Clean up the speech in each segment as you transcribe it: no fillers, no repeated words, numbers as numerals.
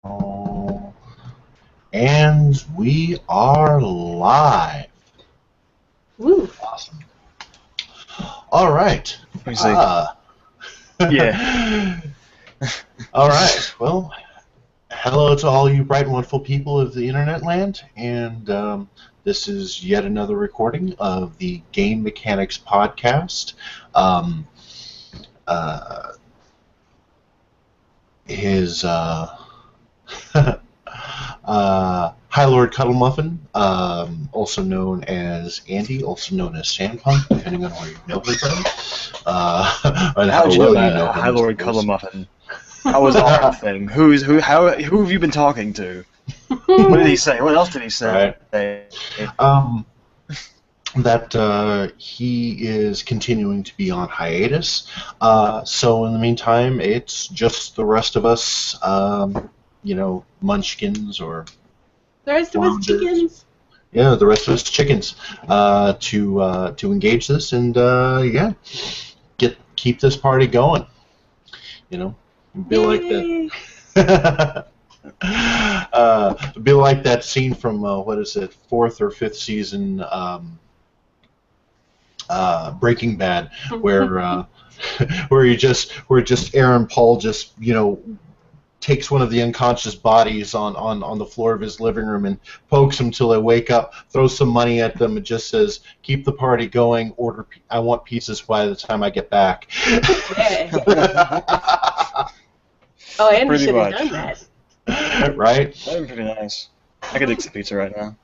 Oh, and we are live. Woo. Awesome. All right. Let me see. Yeah. All right. Well, hello to all you bright and wonderful people of the internet land, and this is yet another recording of the Game Mechanics podcast. His High Lord Cuddle Muffin, also known as Andy, also known as Sandpunk, depending on where you know him from, and How did you well know you that know him. High Lord Cuddle Muffin? How was the whole thing? Who have you been talking to? What did he say? What else did he say? Right. That he is continuing to be on hiatus. So in the meantime, it's just the rest of us, munchkins or The rest of us flounders. chickens. Yeah, the rest of us chickens to engage this and keep this party going. Be like Yay. that. Be like that scene from what is it, fourth or fifth season, Breaking Bad, where where just Aaron Paul just takes one of the unconscious bodies on the floor of his living room and pokes them till they wake up, throws some money at them, and just says, "Keep the party going. I want pizzas by the time I get back." Yeah. Oh, Andy Pretty should have much. done that. Right? That would be pretty nice. I could eat some pizza right now.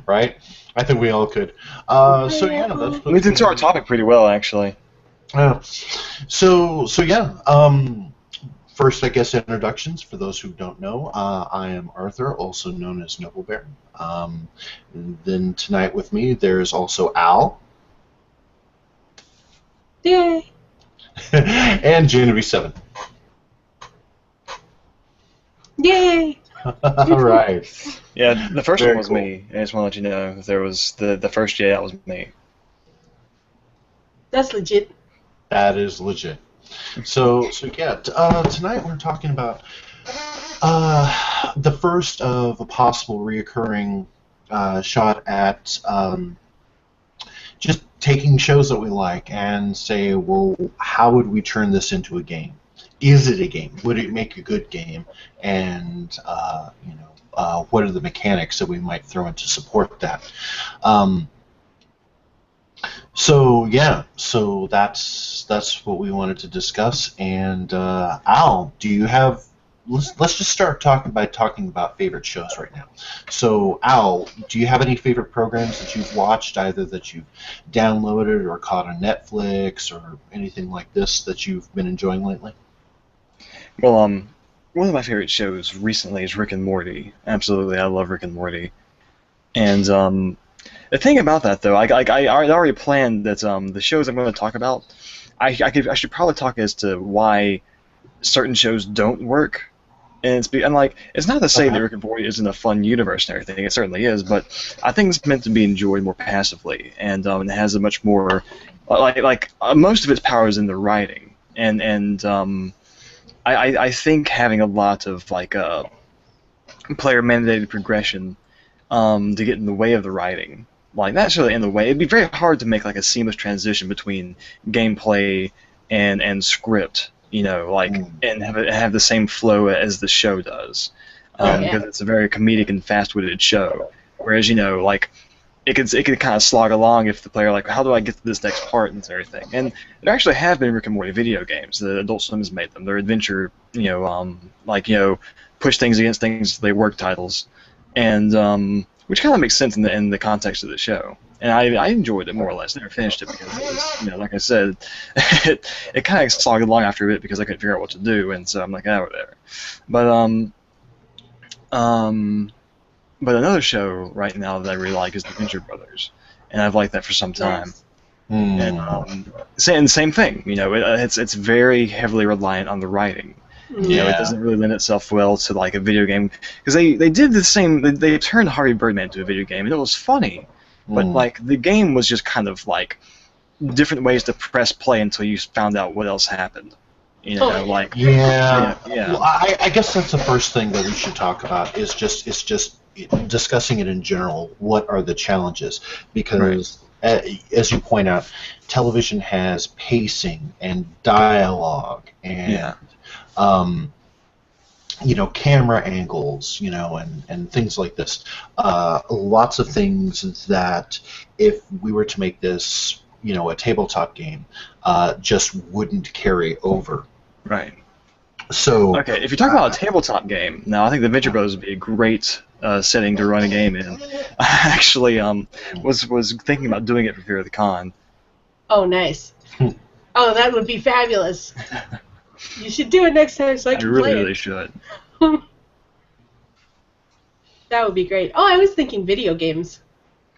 Right? I think we all could. That's We did to our topic pretty well, actually. First, I guess, introductions for those who don't know. I am Arthur, also known as Noble Bear. And then tonight with me, there's also Al. Yay. And Genevieve 7. Yay. All right. Yeah, the first Very one was cool. me. I just want to let you know if there was the first that was me. That's legit. That is legit. So tonight we're talking about the first of a possible reoccurring shot at just taking shows that we like and say, well, how would we turn this into a game? Is it a game? Would it make a good game? And what are the mechanics that we might throw in to support that? So that's what we wanted to discuss. And Al, do you have? Let's just start talking about favorite shows right now. So Al, do you have any favorite programs that you've watched, either that you've downloaded or caught on Netflix or anything like this that you've been enjoying lately? Well, one of my favorite shows recently is Rick and Morty. Absolutely, I love Rick and Morty. And the thing about that, though, I already planned that the shows I'm going to talk about, I should probably talk as to why certain shows don't work. And it's not to say that Rick and Morty isn't a fun universe and everything. It certainly is, but I think it's meant to be enjoyed more passively, and it has a much more most of its power is in the writing, and I think having a lot of player mandated progression to get in the way of the writing. Not necessarily in the way. It'd be very hard to make a seamless transition between gameplay and script, and have the same flow as the show does, because it's a very comedic and fast-witted show. Whereas it could kind of slog along if the player how do I get to this next part and everything. And there actually have been Rick and Morty video games. The Adult Swim has made them. They're adventure, push things against things. They work titles, and which kind of makes sense in the context of the show. And I enjoyed it more or less. Never finished it because it was, like I said, it kind of slogged along after a bit because I couldn't figure out what to do, and so I'm like, oh, whatever. But another show right now that I really like is The Venture Brothers, and I've liked that for some time. And same thing, it's very heavily reliant on the writing. It doesn't really lend itself well to a video game, because they did the same. They turned Harvey Birdman into a video game, and it was funny, but the game was just kind of different ways to press play until you found out what else happened. You know, Oh, like Yeah. yeah, Well, I guess that's the first thing that we should talk about is just discussing it in general. What are the challenges? right, Because as you point out, television has pacing and dialogue and yeah. um, camera angles, and things like this. Lots of things that if we were to make this, a tabletop game, just wouldn't carry over. Right. So, Okay, if you're talking about a tabletop game, now I think the Venture Bros would be a great setting to run a game in. I actually was thinking about doing it for Fear of the Con. oh, nice. Oh, that would be fabulous. You should do it next time so I I can really, play really should. it. That would be great. Oh, I was thinking video games.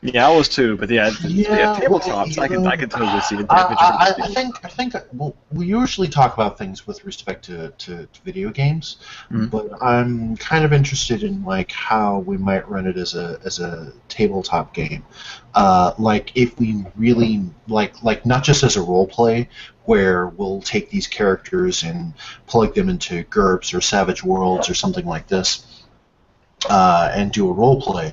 Yeah, I was too, but yeah, yeah, tabletops, well, I could totally see it. I think we usually talk about things with respect to video games, Mhm. but I'm kind of interested in like how we might run it as a tabletop game, like if we really like not just as a role play where we'll take these characters and plug them into GURPS or Savage Worlds or something like this. And do a role play,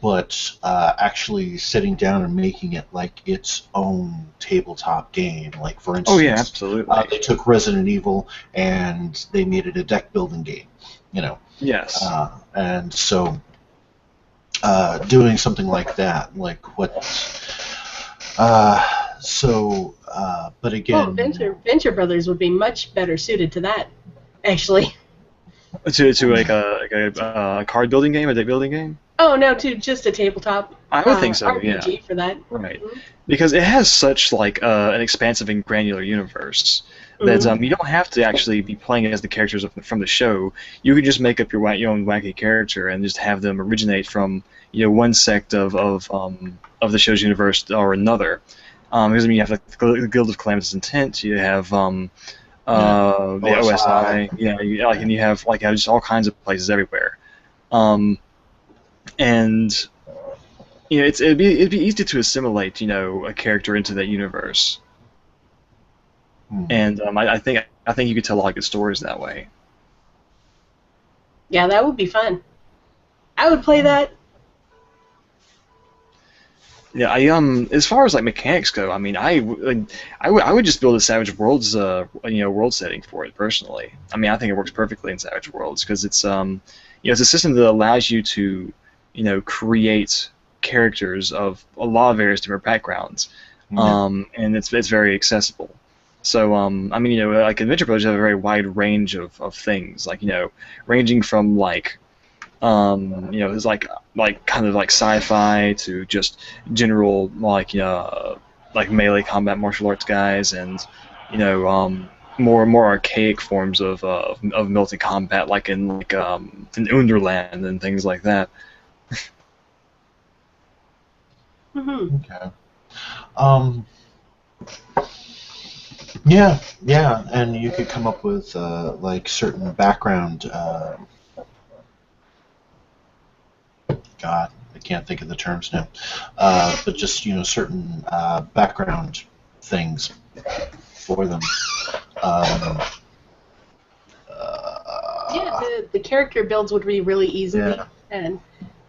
but actually sitting down and making it like its own tabletop game. Like for Oh yeah, instance, absolutely. they took Resident Evil and they made it a deck building game. Yes. And so doing something like that, like what. But Oh, again, Venture Brothers would be much better suited to that, actually. To like a card building game, a deck building game. Oh, no, to just a tabletop I would think so. RPG Yeah. for that. Right. Mhm. Because it has such like an expansive and granular universe that you don't have to actually be playing as the characters from the show. You could just make up your own wacky character and just have them originate from one sect of the show's universe or another. Because you have like the Guild of Calamitous Intent, you have the OSI, yeah, and you have like just all kinds of places everywhere, and it'd be easy to assimilate a character into that universe, and I think you could tell a lot of good stories that way. Yeah, that would be fun. I would play that. Yeah, as far as like mechanics go, I mean, I would just build a Savage Worlds world setting for it personally. I mean, I think it works perfectly in Savage Worlds because it's it's a system that allows you to create characters of a lot of various different backgrounds, and it's very accessible. So I mean, like Adventure Bros have a very wide range of things, like ranging from like it's like kind of like sci-fi to just general like melee combat martial arts guys, and more archaic forms of militant combat, like in Underland and things like that. Mm-hmm. Okay. Yeah, and you could come up with like certain background. God, I can't think of the terms now. But just certain background things for them. Um, Yeah, the character builds would be really easy, Yeah. and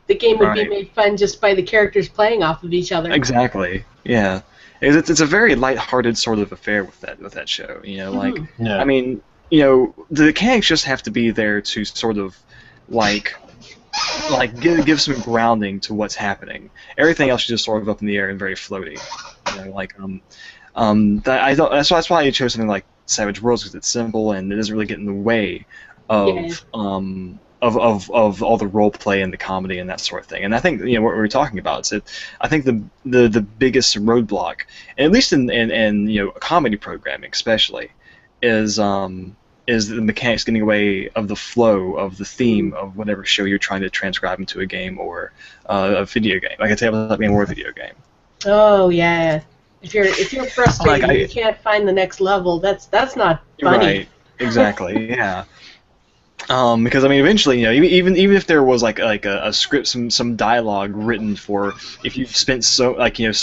the game would be Right. made fun just by the characters playing off of each other. Exactly. Yeah. It's a very light-hearted sort of affair with that show. Like Mhm. yeah. I mean, the mechanics just have to be there to sort of like give some grounding to what's happening. Everything else is just sort of up in the air and very floaty. That's why I chose something like Savage Worlds, because it's simple and it doesn't really get in the way of of all the role play and the comedy and that sort of thing. And I think what we were talking about is I think the biggest roadblock, at least in comedy programming especially, is the mechanics getting away of the flow of the theme of whatever show you're trying to transcribe into a game or a video game, like a tabletop game or a video game. Oh yeah. If you're frustrated Like, and you can't find the next level, that's not funny. Right. Exactly. Yeah. Because I mean, eventually, even if there was like a script, some dialogue written for if you've spent so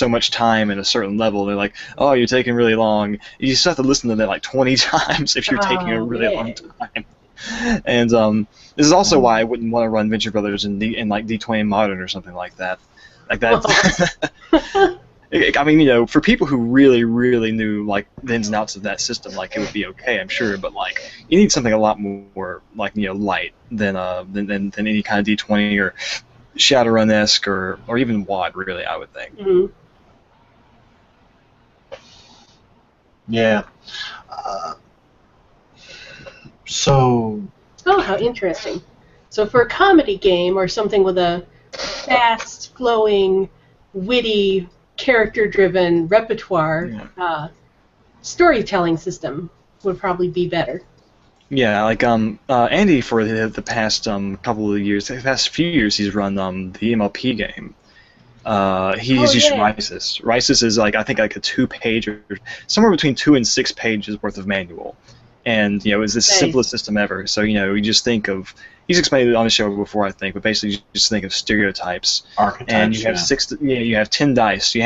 much time in a certain level, they're like, oh, you're taking really long. You just have to listen to that like 20 times if you're taking a really long time. And this is also why I wouldn't want to run Venture Brothers in like D20 Modern or something like that. Like that. I mean, for people who really, really knew like the ins and outs of that system, like it would be okay, I'm sure. But like, you need something a lot more like light than any kind of D20 or Shadowrun-esque or even WAD, really. I would think. Mm-hmm. Yeah. So. Oh, how interesting. So for a comedy game or something with a fast, flowing, witty, character-driven repertoire, storytelling system would probably be better. Yeah, like Andy for the past couple of years, the past few years, he's run the MLP game. He's used Rysis. Rysis is like I think like a 2-page or somewhere between 2 and 6 pages worth of manual, and it's the simplest system ever. So you just think of. He's explained it on the show before, I think, but basically you just think of stereotypes. Archetypes, and you have you have 10 dice.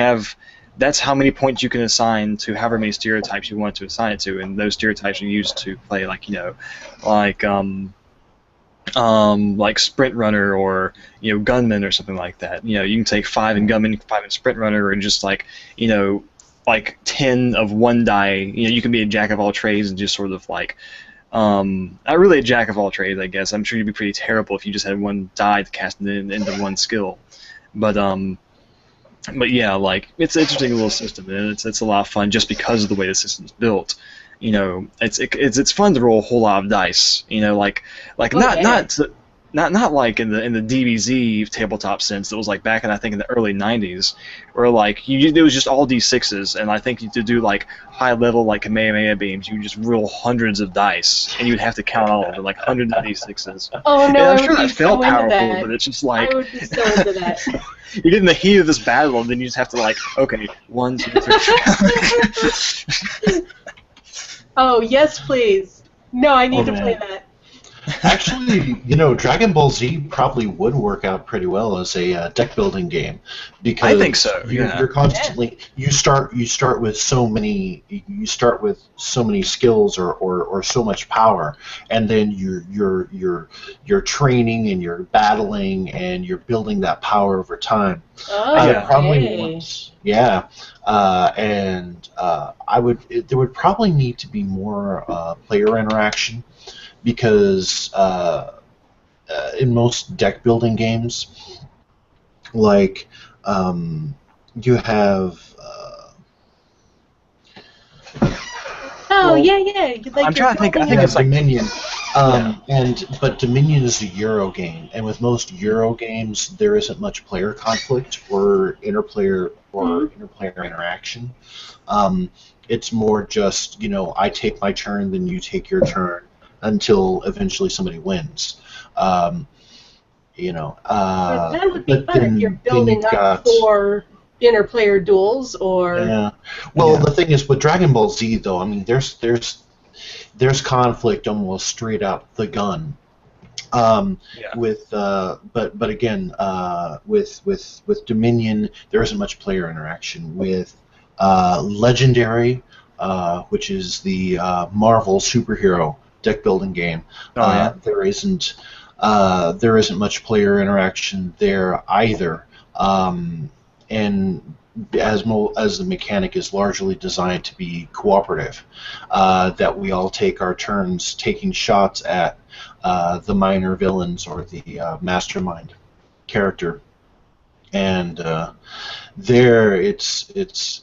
That's how many points you can assign to however many stereotypes you want to assign it to, and those stereotypes are used to play like Sprint Runner or Gunman or something like that. You can take 5 in Gunman, 5 in Sprint Runner, or just like 10 of one die. You can be a jack of all trades and just sort of like. Not really a jack of all trades, I guess. I'm sure you'd be pretty terrible if you just had one die to cast into one skill. But yeah, like it's an interesting little system, and it's a lot of fun just because of the way the system's built. It's fun to roll a whole lot of dice. Not like in the DBZ tabletop sense that was like back in I think in the early 90s, where like it was just all D6s, and I think to do like high level like Kamehameha beams, you would just roll hundreds of dice, and you'd have to count all of them, like hundreds of D6s. Oh no, and I'm sure that felt powerful, but it's just like I would be so into that. You get in the heat of this battle, and then you just have to like, okay, 1, 2, 3. Oh yes, please. No, I need to play that. Actually, Dragon Ball Z probably would work out pretty well as a deck building game, because I think so. You're constantly you start with so many skills or so much power, and then you're training and you're battling and you're building that power over time. Oh, There would probably need to be more player interaction. Because in most deck building games, like you have. I'm trying to think. I think it's like Dominion, but Dominion is a Euro game, and with most Euro games, there isn't much player conflict or interplayer interaction. It's more just I take my turn, then you take your turn. Until eventually somebody wins, But that would be fun if you're building up for interplayer duels or. Yeah. Well, the thing is with Dragon Ball Z, though, I mean, there's conflict almost straight out the gun. With but again, with Dominion, there isn't much player interaction. With Legendary, which is the Marvel superhero deck building game. There isn't much player interaction there either, and as the mechanic is largely designed to be cooperative, that we all take our turns taking shots at the minor villains or the mastermind character, and there it's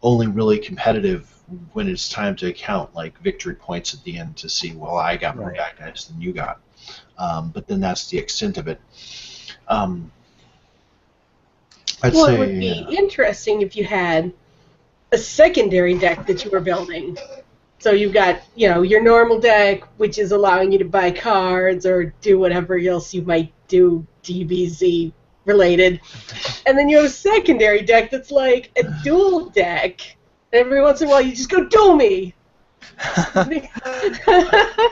only really competitive when it's time to count like victory points at the end to see, well, I got more bad guys than you got, but then that's the extent of it. It would be interesting if you had a secondary deck that you were building. So you've got your normal deck, which is allowing you to buy cards or do whatever else you might do DBZ related, and then you have a secondary deck that's like a dual deck. Every once in a while, you just go, "Do me!"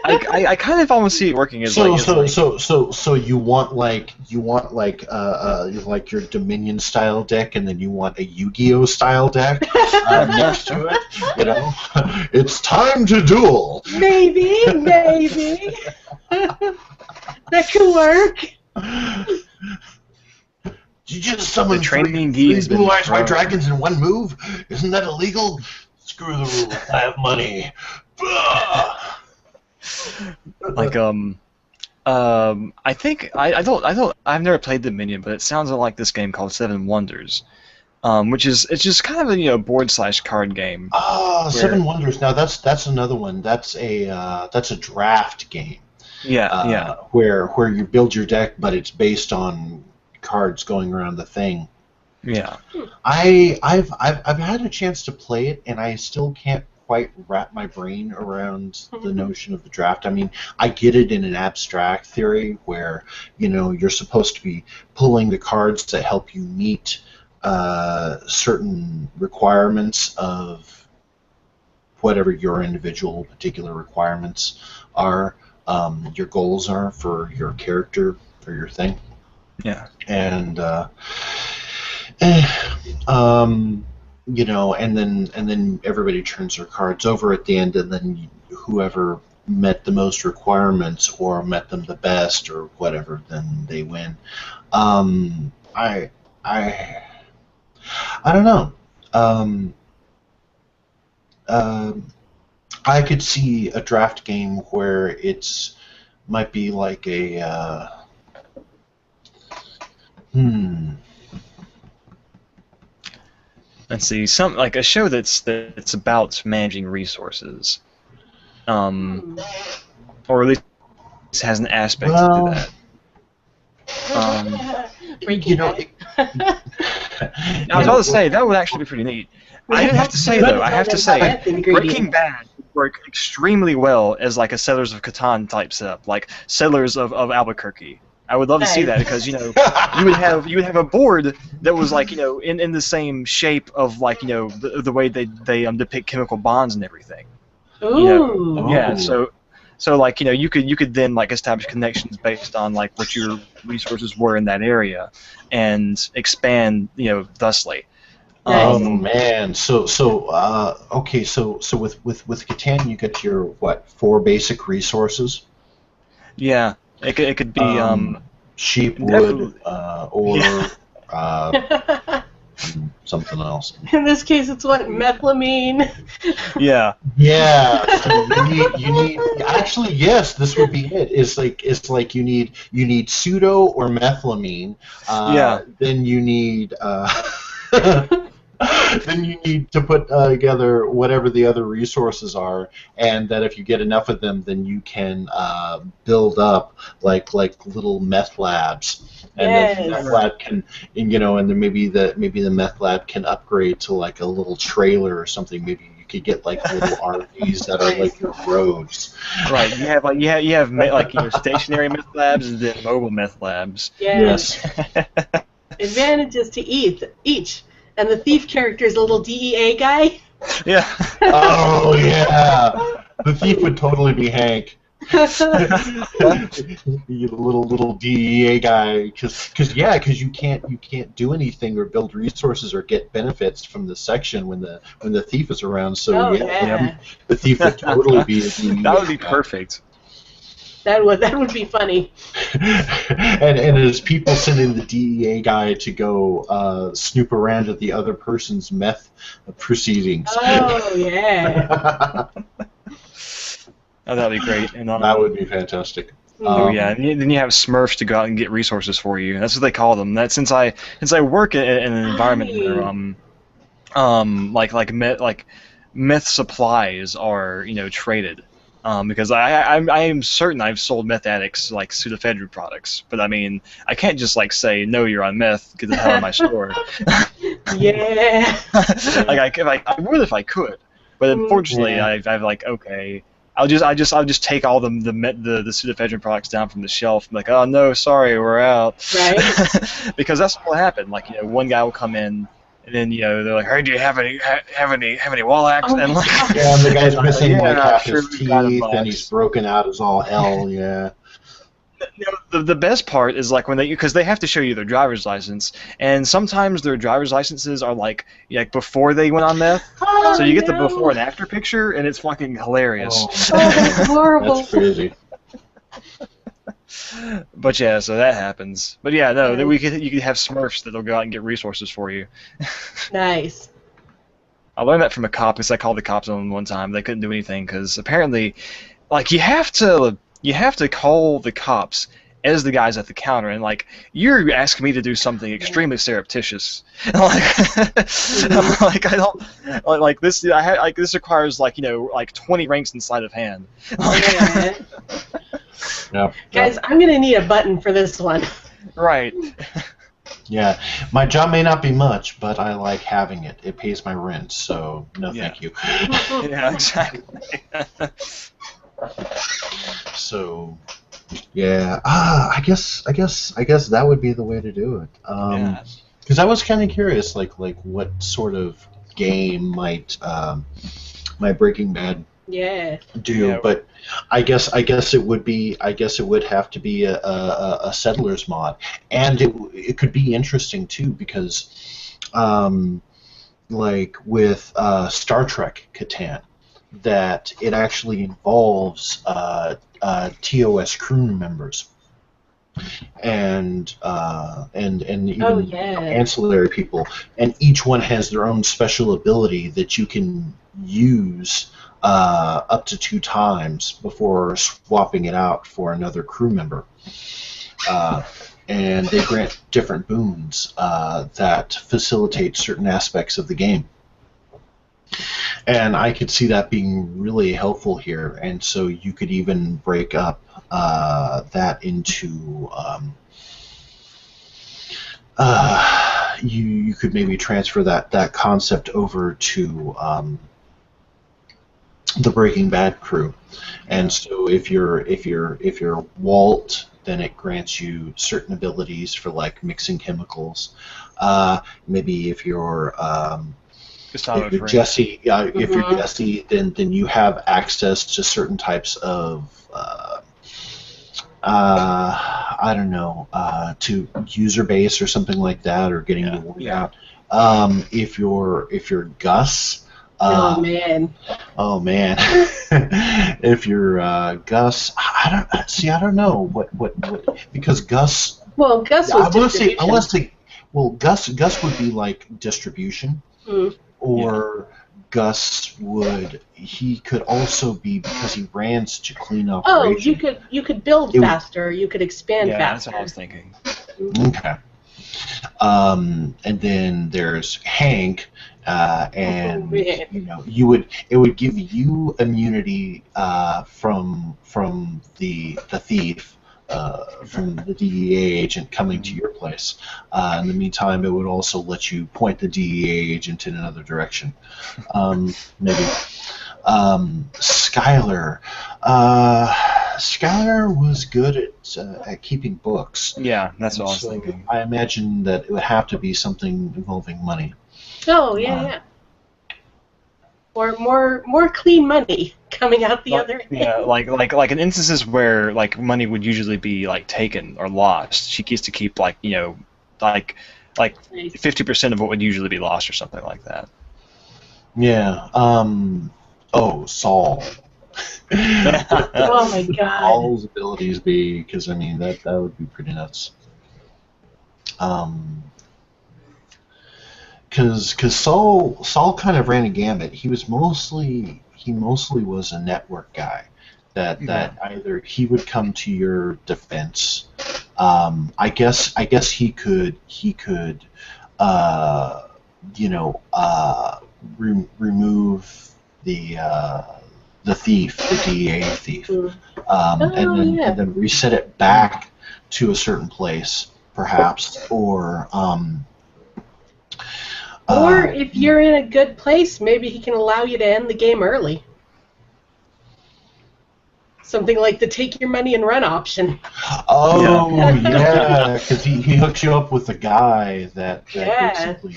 I kind of almost see it working as So you want like your Dominion style deck, and then you want a Yu-Gi-Oh style deck next to it. You know, it's time to duel. Maybe. That could work. You just summon The training three geese blue eyes been white dragons in one move? Isn't that illegal? Screw the rules. I have money. like I think I've never played Dominion, but it sounds like this game called Seven Wonders, which is it's just kind of a board/card game. Seven Wonders. Now that's another one. That's a draft game. Yeah. Where you build your deck, but it's based on cards going around the thing. Yeah. I've had a chance to play it, and I still can't quite wrap my brain around the notion of the draft. I mean, I get it in an abstract theory where, you're supposed to be pulling the cards that help you meet certain requirements of whatever your individual particular requirements are, your goals are for your character, for your thing. Yeah. And and then everybody turns their cards over at the end, and then whoever met the most requirements or met them the best or whatever, then they win. I don't know. I could see a draft game where it's might be like a Let's see, some like a show that's about managing resources, or at least has an aspect to that. I was about to say that would actually be pretty neat. I have to say Breaking Bad worked extremely well as like a Settlers of Catan type setup, like Settlers of Albuquerque. I would love to see that because you would have a board that was like in the same shape of like the way they depict chemical bonds and everything. Ooh. Yeah. So like you could then like establish connections based on like what your resources were in that area, and expand thusly. Oh man! So okay. So with Catan, you get your 4 basic resources. Yeah. It could be sheep wood or something else. In this case, it's what, methylamine? Yeah. Yeah. So you need actually, yes, this would be it. It's like you need pseudo or methylamine. Then you need then you need to put together whatever the other resources are, and that if you get enough of them, then you can build up like little meth labs, and then the meth lab can, and then maybe the meth lab can upgrade to like a little trailer or something. Maybe you could get like little RVs that are like your roads. Right. You have like stationary meth labs and then mobile meth labs. Yes. Advantages to each. And the thief character is a little DEA guy. Yeah. Oh yeah. The thief would totally be Hank. You little DEA guy, because you can't do anything or build resources or get benefits from the section when the thief is around. So the thief would totally be a DEA That would be perfect. That would be funny. and as people send in the DEA guy to go snoop around at the other person's meth proceedings. Oh yeah. Oh, that'd be great. And that would be fantastic. Yeah, and then you have Smurfs to go out and get resources for you. That's what they call them. That since I work in an environment where meth supplies are traded. Because I am certain I've sold meth addicts like pseudoephedrine products, but I mean I can't just like say no, you're on meth, get the hell out of my store. Yeah. I would if I could, but unfortunately I've like okay, I'll just take all the pseudoephedrine products down from the shelf. I'm like, oh no, sorry, we're out. Right. Because that's what will happen. Like one guy will come in And then they're like, "Hey, do you have any wall hacks?" Oh And my like, God. Yeah, and the guy's missing like yeah, half sure, his we've got a teeth, and he's box. broken out as all hell. Yeah. The best part is like when because they have to show you their driver's license, and sometimes their driver's licenses are like before they went on meth, so Oh you get the before no. and after picture, and it's fucking hilarious. Oh, Oh, that's horrible. that's crazy. But yeah, so that happens. But yeah, no, then Nice. you could have Smurfs that'll go out and get resources for you. Nice. I learned that from a cop because I called the cops on them one time. They couldn't do anything because apparently, like you have to call the cops as the guys at the counter, and like you're asking me to do something extremely surreptitious. Like I don't like this. This requires like 20 ranks in sleight of hand. Yeah. Yep. Guys, I'm gonna need a button for this one. Right. Yeah, my job may not be much, but I like having it. It pays my rent, so no, Yeah. thank you. Yeah, exactly. So, yeah, I guess that would be the way to do it. Yeah. Because I was kind of curious, like what sort of game might Breaking Bad Yeah. do, Yeah. but I guess it would have to be a settlers mod, and it could be interesting too because like with Star Trek Catan, that it actually involves TOS crew members and even Oh yeah. ancillary people, and each one has their own special ability that you can use up to 2 times before swapping it out for another crew member. And they grant different boons that facilitate certain aspects of the game. And I could see that being really helpful here, and so you could even break up that into you could maybe transfer that concept over to the Breaking Bad crew, and so if you're Walt, then it grants you certain abilities for like mixing chemicals. Maybe if you're Jesse, if you're Jesse, then you have access to certain types of I don't know, to user base or something like that, or getting the word out. If you're Gus. Oh man. Oh man. If you're Gus, I don't know what because Gus. Well, Gus was distribution. I want to say, well, Gus would be like distribution, or Gus he could also be because he ran such a clean operation. Oh, you could build faster. You could expand faster. That's what I was thinking. Okay. And then there's Hank, and it would give you immunity from the thief, from the DEA agent coming to your place. In the meantime, it would also let you point the DEA agent in another direction. Maybe. Skylar. Skylar was good at keeping books. Yeah, that's what I was thinking. I imagine that it would have to be something involving money. Oh yeah. Or more clean money coming out the other end. Yeah, like in instances where like money would usually be like taken or lost, she gets to keep like 50% of what would usually be lost or something like that. Yeah. Saul. Oh my God. Saul's abilities be, because I mean that would be pretty nuts. Because Saul kind of ran a gamut. He mostly was a network guy. That either he would come to your defense. I guess he could remove the thief, the DEA thief, and then reset it back to a certain place, perhaps, or if you're in a good place, maybe he can allow you to end the game early. Something like the take your money and run option. Oh yeah, because he hooks you up with a guy that Yeah. basically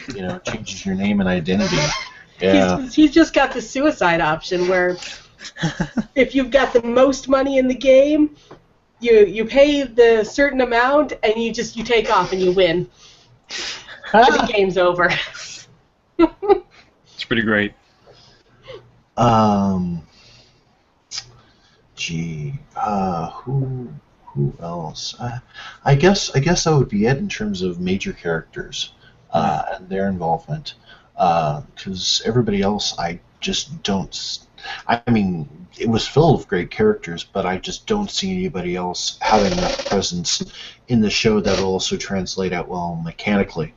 changes your name and identity. Yeah. He's just got the suicide option where if you've got the most money in the game, you pay the certain amount and you take off and you win. And the game's over. It's pretty great. Who else? I guess that would be it in terms of major characters and their involvement. Because everybody else, I just don't. I mean, it was filled with great characters, but I just don't see anybody else having enough presence in the show that will also translate out well mechanically.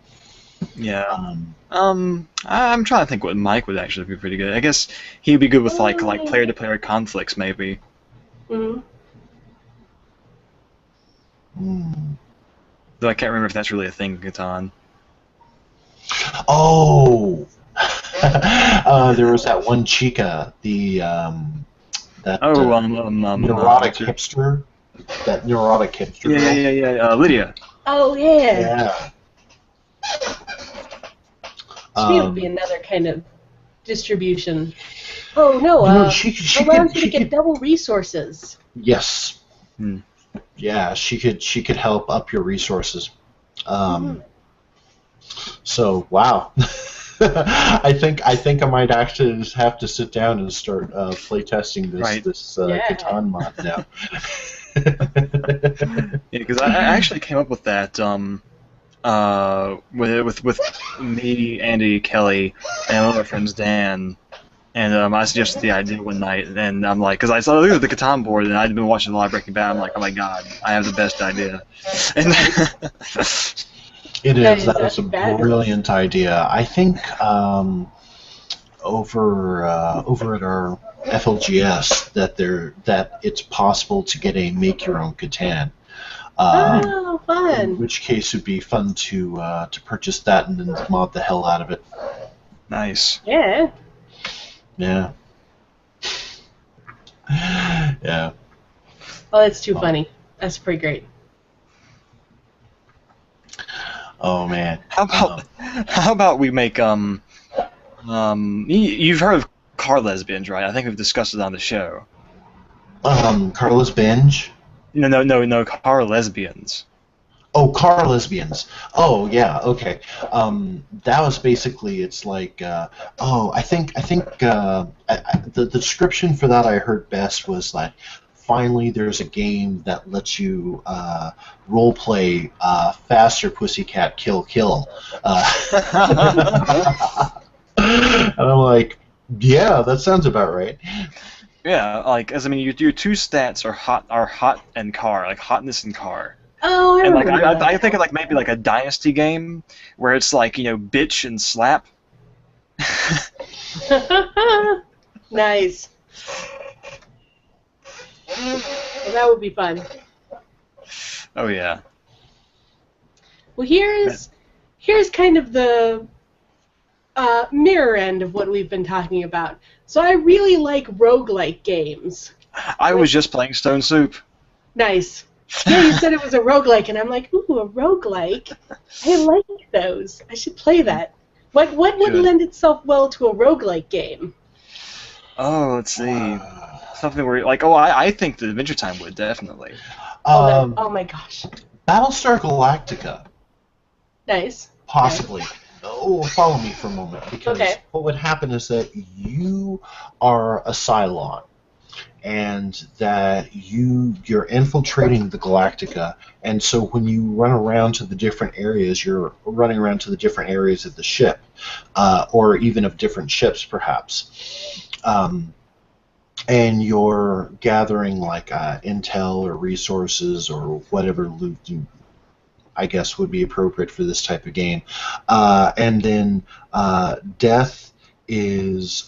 Yeah. I'm trying to think what Mike would actually be pretty good. I guess he'd be good with like player-to-player conflicts, maybe. Mm-hmm. Though I can't remember if that's really a thing in Catan. Oh, there was that one chica, neurotic hipster. That neurotic hipster. Yeah. Lydia. Oh yeah. Yeah. She would be another kind of distribution. Oh no, she allows you to get double resources. Yes. Yeah, she could help up your resources. So wow. I think I might actually have to sit down and start playtesting this Catan mod now. Yeah, because I actually came up with that with me, Andy, Kelly, and one of our friends, Dan. And I suggested the idea one night, and I'm like, because I saw the Catan board, and I'd been watching a lot of Breaking Bad. I'm like, oh my god, I have the best idea. And it is. That is a brilliant idea. I think over at our FLGS that it's possible to get a make your own Catan. Oh, fun! In which case, it'd be fun to purchase that and then mod the hell out of it. Nice. Yeah. Yeah. Yeah. Oh, that's too funny. That's pretty great. Oh man. How about we make you've heard of car lesbians, right? I think we've discussed it on the show. Carlos Binge? No, car lesbians. Oh, car lesbians. Oh, yeah. Okay. That was basically. It's like. I think. The description for that I heard best was like, finally, there's a game that lets you role play faster Pussycat Kill Kill. And I'm like, yeah, that sounds about right. Yeah, like your two stats are hot and car, like hotness and car. Oh, I remember that. I think of like maybe like a dynasty game where it's like bitch and slap. Nice. Well, that would be fun. Oh yeah. Well, here's kind of the mirror end of what we've been talking about. So I really like roguelike games. I was just playing Stone Soup. Nice. Yeah, you said it was a roguelike, and I'm like, ooh, a roguelike? I like those. I should play that. What would lend itself well to a roguelike game? Oh, let's see. Something where, I think the Adventure Time would, definitely. Oh my gosh. Battlestar Galactica. Nice. Possibly. Oh, follow me for a moment, because what would happen is that you are a Cylon, and that you're infiltrating the Galactica, and so when you run around to the different areas, you're running around to the different areas of the ship, or even of different ships, perhaps. And you're gathering like intel or resources or whatever loot you, I guess, would be appropriate for this type of game. And then death is,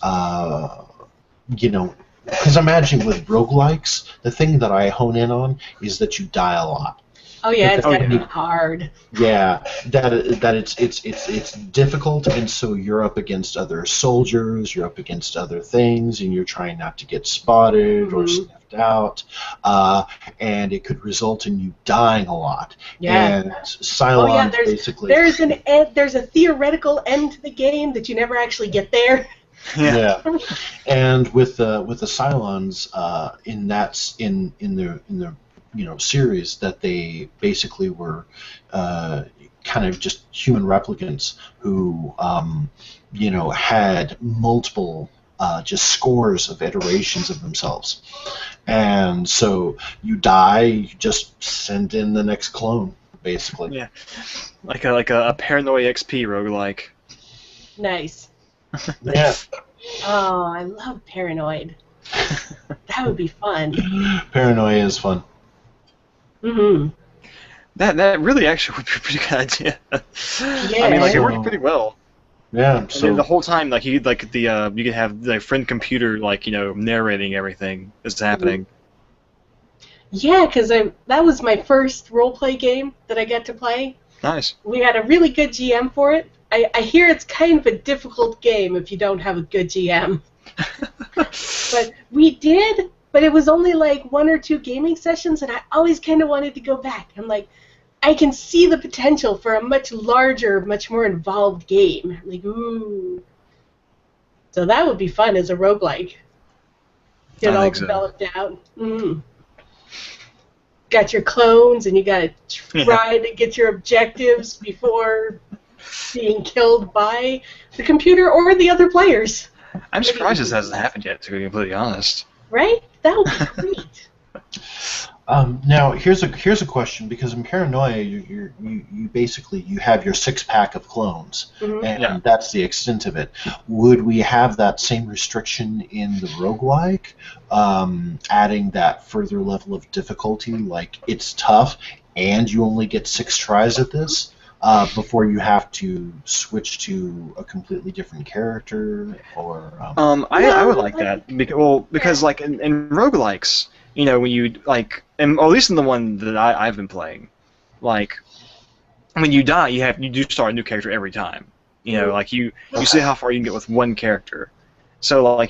because imagine with roguelikes, the thing that I hone in on is that you die a lot. Oh yeah, it's But gotta then be hard. yeah, that it's difficult, and so you're up against other soldiers, you're up against other things, and you're trying not to get spotted or Hmm. sniffed out, uh, and it could result in you dying a lot. Yeah. And Oh yeah, Cylons basically, there's a theoretical end to the game that you never actually get there. Yeah. yeah, and with the Cylons in the series that they basically were kind of just human replicants who had multiple just scores of iterations of themselves, and so you die, you just send in the next clone basically. Yeah. Like a Paranoia XP roguelike. Nice. Yeah. Oh, I love Paranoid. That would be fun. Paranoia is fun. Hmm. That really actually would be a pretty good idea. Yeah. I mean, like it So- worked pretty well. Yeah, And then so the whole time, like you could have the friend computer narrating everything that's happening. Yeah, because that was my first roleplay game that I got to play. Nice. We had a really good GM for it. I hear it's kind of a difficult game if you don't have a good GM. But we did, but it was only like 1 or 2 gaming sessions, and I always kind of wanted to go back. I'm like, I can see the potential for a much larger, much more involved game. I'm like, ooh. So that would be fun as a roguelike. Get I all think so. developed out. Got your clones, and you got to try to get your objectives before being killed by the computer or the other players. I'm surprised this hasn't happened yet, to be completely honest. Right? That would be great. Now here's a question, because in Paranoia you basically you have your 6-pack of clones, Mhm. and Yeah. that's the extent of it. Would we have that same restriction in the roguelike, adding that further level of difficulty, like it's tough and you only get 6 tries at this before you have to switch to a completely different character, or I would like that because like in roguelikes, when you and or at least in the one that I've been playing, like when you die, you do start a new character every time. Like you see how far you can get with one character. So I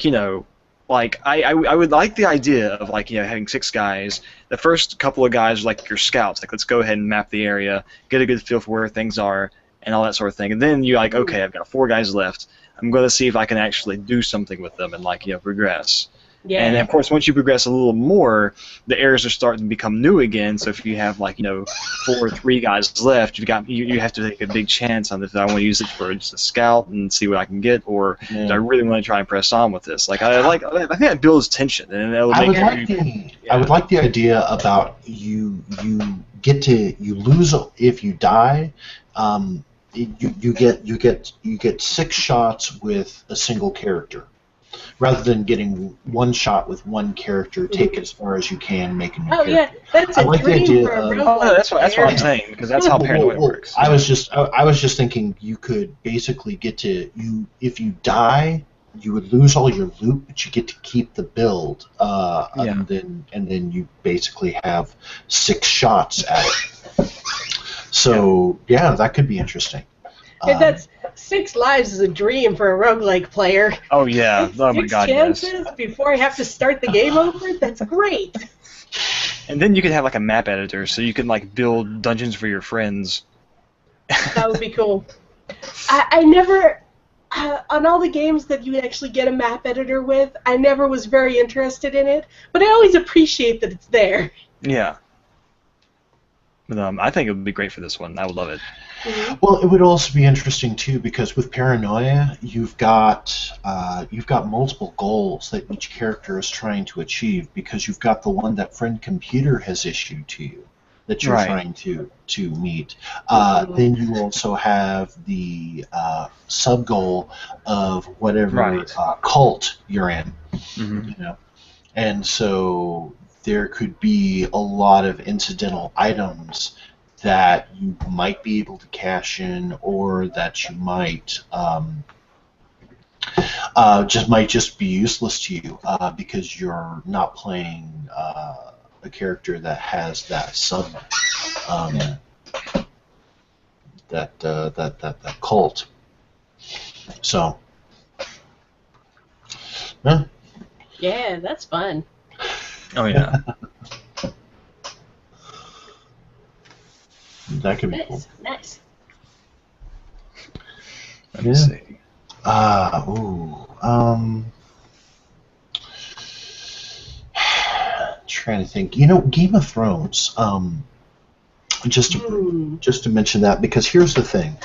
would like the idea of having 6 guys. The first couple of guys are like your scouts. Like, let's go ahead and map the area, get a good feel for where things are, and all that sort of thing. And then you're like, okay, I've got 4 guys left. I'm going to see if I can actually do something with them and progress. Yeah. And of course, once you progress a little more, the areas are starting to become new again. So if you have 4 or 3 guys left, you have to take a big chance on this. I want to use it for just a scout and see what I can get, or do I really want to try and press on with this? I think that builds tension, and it'll I make would like the idea about you lose if you die. You get 6 shots with a single character, rather than getting 1 shot with one character. Take it as far as you can, make a new character. Yeah, that's a I like the dream idea for a of- roguelike that's what player. I'm saying, because that's how Paranoia works. I was just thinking you could basically get to if you die, you would lose all your loot, but you get to keep the build, and then you basically have 6 shots at it. So yeah, that could be interesting. If that's 6 lives is a dream for a roguelike player. Oh yeah! Oh my 6 God, yes. chances before I have to start the game over? That's great. And then you can have a map editor, so you can build dungeons for your friends. That would be cool. I never, on all the games that you actually get a map editor with, I never was very interested in it, but I always appreciate that it's there. Yeah. But I think it would be great for this one. I would love it. Mm-hmm. Well, it would also be interesting too, because with Paranoia, you've got multiple goals that each character is trying to achieve, because you've got the one that Friend Computer has issued to you that you're Right. trying to meet. Then you also have the sub goal of whatever Right. cult you're in. Mm-hmm. And so there could be a lot of incidental items that you might be able to cash in, or that you might just be useless to you, because you're not playing a character that has that sub um, that cult. So, yeah, Yeah, that's fun. Oh yeah. that could be cool. Nice. Let me see. Trying to think. You know, Game of Thrones. Just to mention that, because here's the thing,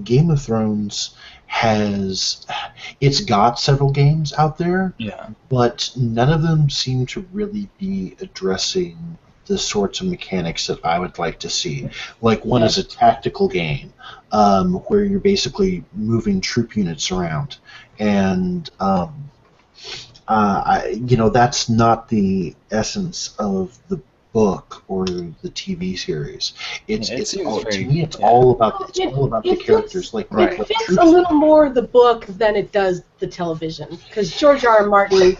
Game of Thrones it's got several games out there, Yeah. but none of them seem to really be addressing the sorts of mechanics that I would like to see. Like one is a tactical game, where you're basically moving troop units around, and that's not the essence of the book or the TV series. To me, it's all about the characters. It fits a little more the book than it does the television, because George R. R. Martin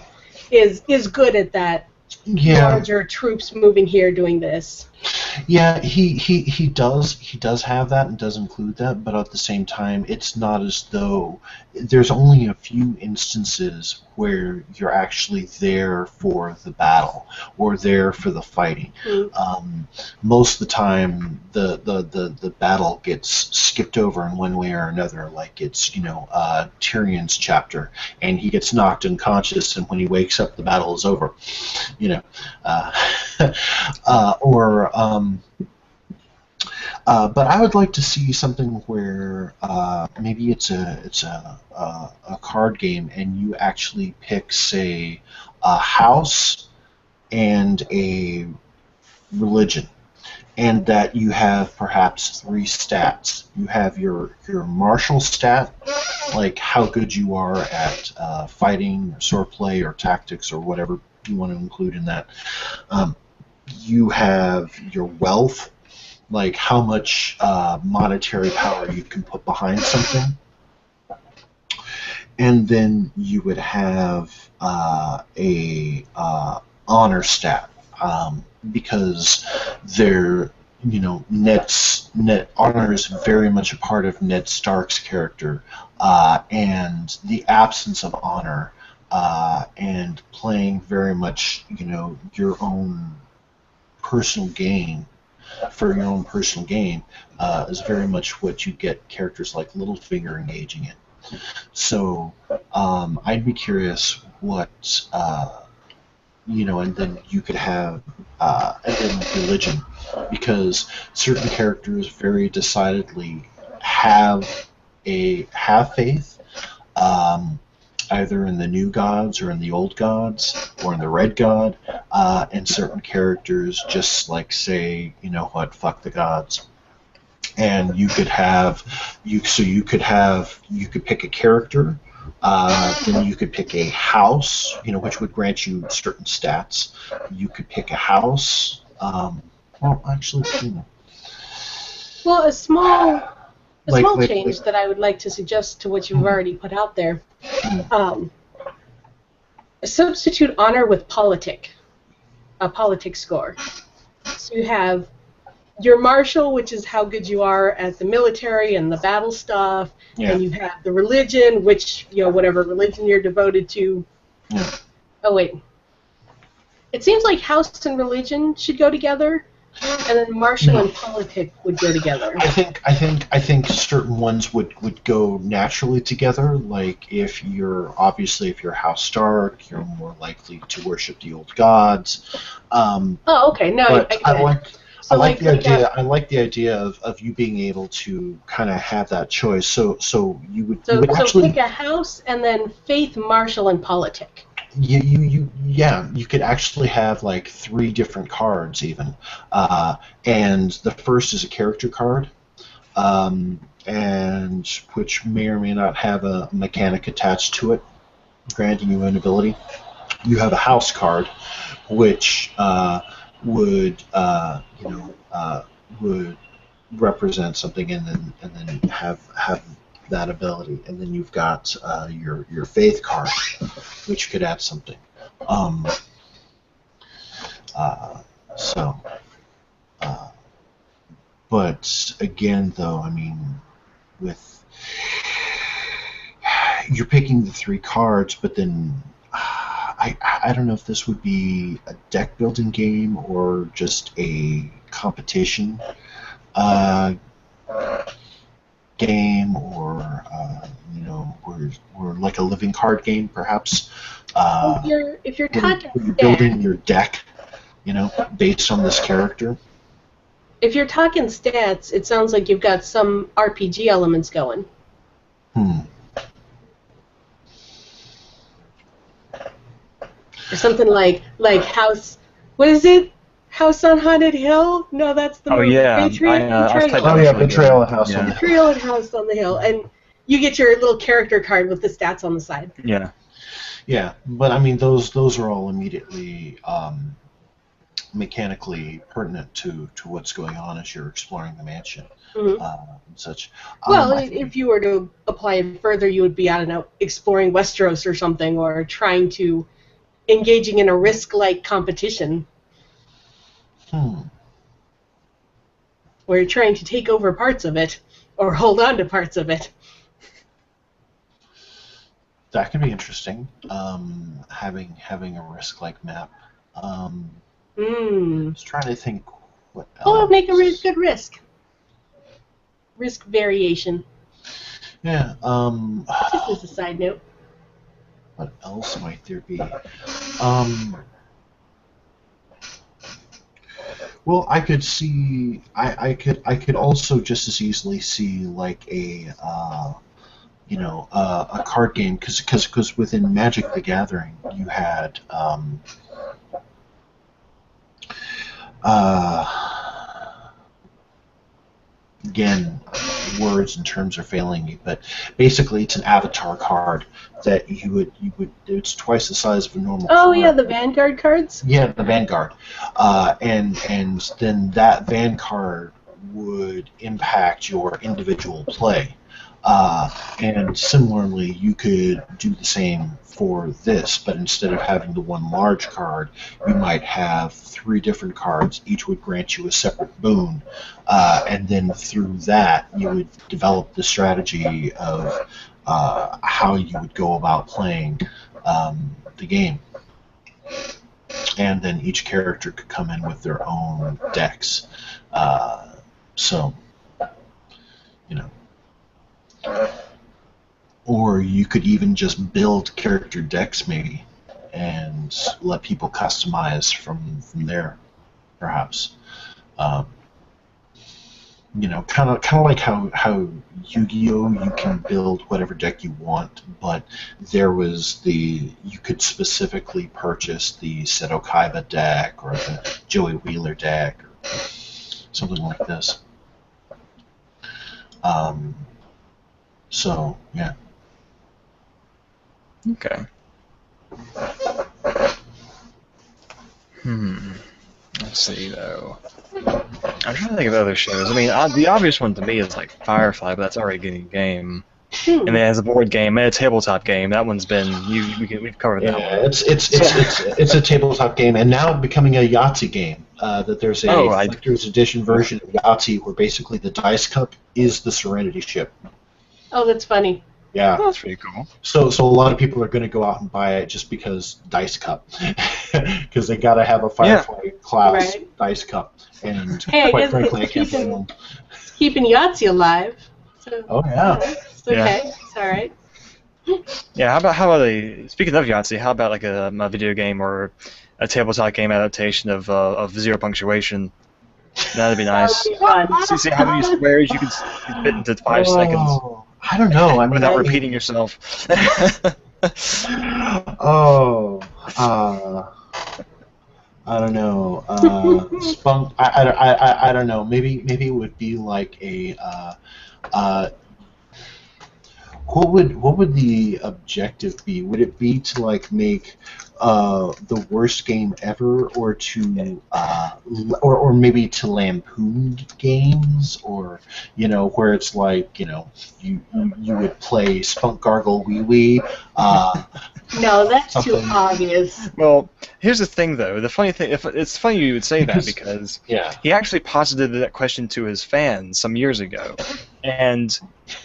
is good at that. Yeah. Larger troops moving here doing this. Yeah, he does have that and does include that, but at the same time, it's not as though there's only a few instances where you're actually there for the battle or there for the fighting. Most of the time, the battle gets skipped over in one way or another. Like it's Tyrion's chapter, and he gets knocked unconscious, and when he wakes up, the battle is over. But I would like to see something where maybe it's a card game, and you actually pick, say, a house and a religion, and that you have perhaps 3 stats. You have your martial stat, like how good you are at fighting, or swordplay, or tactics, or whatever you want to include in that. You have your wealth, like how much monetary power you can put behind something. And then you would have a honor stat, because Ned honor is very much a part of Ned Stark's character, and the absence of honor, and playing very much your own personal gain for your own personal gain, is very much what you get characters like Littlefinger engaging in. So I'd be curious what and then you could have and then religion, because certain characters very decidedly have faith, either in the new gods or in the old gods or in the red god, and certain characters just like say, you know what, fuck the gods. And you could pick a character, then you could pick a house, which would grant you certain stats. You could pick a house. Well, a small change that I would like to suggest to what you've already put out there. Substitute honor with a politic score. So you have your martial, which is how good you are at the military and the battle stuff, and you have the religion, which, whatever religion you're devoted to. Yeah. Oh, wait. It seems like house and religion should go together, and then martial and politic would go together. I think certain ones would go naturally together. Like if you're House Stark, you're more likely to worship the old gods. Okay. No, but I like the idea of you being able to kind of have that choice. So you would actually pick a house and then faith, martial, and politic. You could actually have like 3 different cards even, and the first is a character card, and which may or may not have a mechanic attached to it, granting you an ability. You have a house card, which would represent something, and then have that ability, and then you've got your faith card, which could add something. But again, though, I mean, with you're picking the 3 cards, but then I don't know if this would be a deck building game or just a competition uh, game, or or like a living card game, perhaps. If you're talking Where you're stats, building your deck, based on this character. if you're talking stats, it sounds like you've got some RPG elements going. Or something like House. What is it? House on Haunted Hill? No, that's the movie. Yeah, Betrayal at House on the Hill. Betrayal at House on the Hill, and you get your little character card with the stats on the side. Yeah. Yeah, but I mean those are all immediately mechanically pertinent to what's going on as you're exploring the mansion and such. Well, if you were to apply it further, you would be, I don't know, exploring Westeros or something, or engaging in a risk-like competition. Where you're trying to take over parts of it, or hold on to parts of it. That could be interesting. Having a risk-like map. I was trying to think what else. Oh, make a good risk. Risk variation. Yeah. Just as a side note. What else might there be? Well, I could see. I could also just as easily see like a card game, because within Magic the Gathering you had again, words and terms are failing me, but basically it's an avatar card that you would it's twice the size of a normal card. Yeah, the Vanguard cards? Yeah, the Vanguard. And then that Vanguard would impact your individual play. And similarly, you could do the same for this, but instead of having the one large card, you might have 3 different cards. Each would grant you a separate boon, and then through that, you would develop the strategy of how you would go about playing the game. And then each character could come in with their own decks. Or you could even just build character decks, maybe, and let people customize from there, perhaps. Kind of like how Yu-Gi-Oh! You can build whatever deck you want, but you could specifically purchase the Seto Kaiba deck or the Joey Wheeler deck or something like this. Yeah. Okay. Let's see, though. I'm trying to think of other shows. I mean, the obvious one to me is like Firefly, but that's already getting a game. And it has a board game and a tabletop game. That one's been we've covered that one. Yeah, it's a tabletop game, and now becoming a Yahtzee game. That there's a collector's edition version of Yahtzee where basically the dice cup is the Serenity ship. Oh, that's funny. Yeah, that's pretty cool. So a lot of people are going to go out and buy it just because dice cup, because they got to have a Firefly class dice cup, and quite frankly, I can't blame them. It's keeping Yahtzee alive. So, oh yeah, it's okay. Yeah. It's all right. Yeah, how about speaking of Yahtzee, how about like a video game or a tabletop game adaptation of Zero Punctuation? That'd be nice. See how many squares you can fit into 5 seconds. I don't know. I mean, without repeating yourself. I don't know. Spunk. I don't know. Maybe it would be like a. what would the objective be? Would it be to like make the worst game ever, or to or maybe to lampoon games, or where it's like you would play Spunk Gargle Wee Wee. No, that's too Something. obvious. Well, here's the thing, though. The funny thing, if it's funny you would say that because Yeah. he actually posited that question to his fans some years ago, and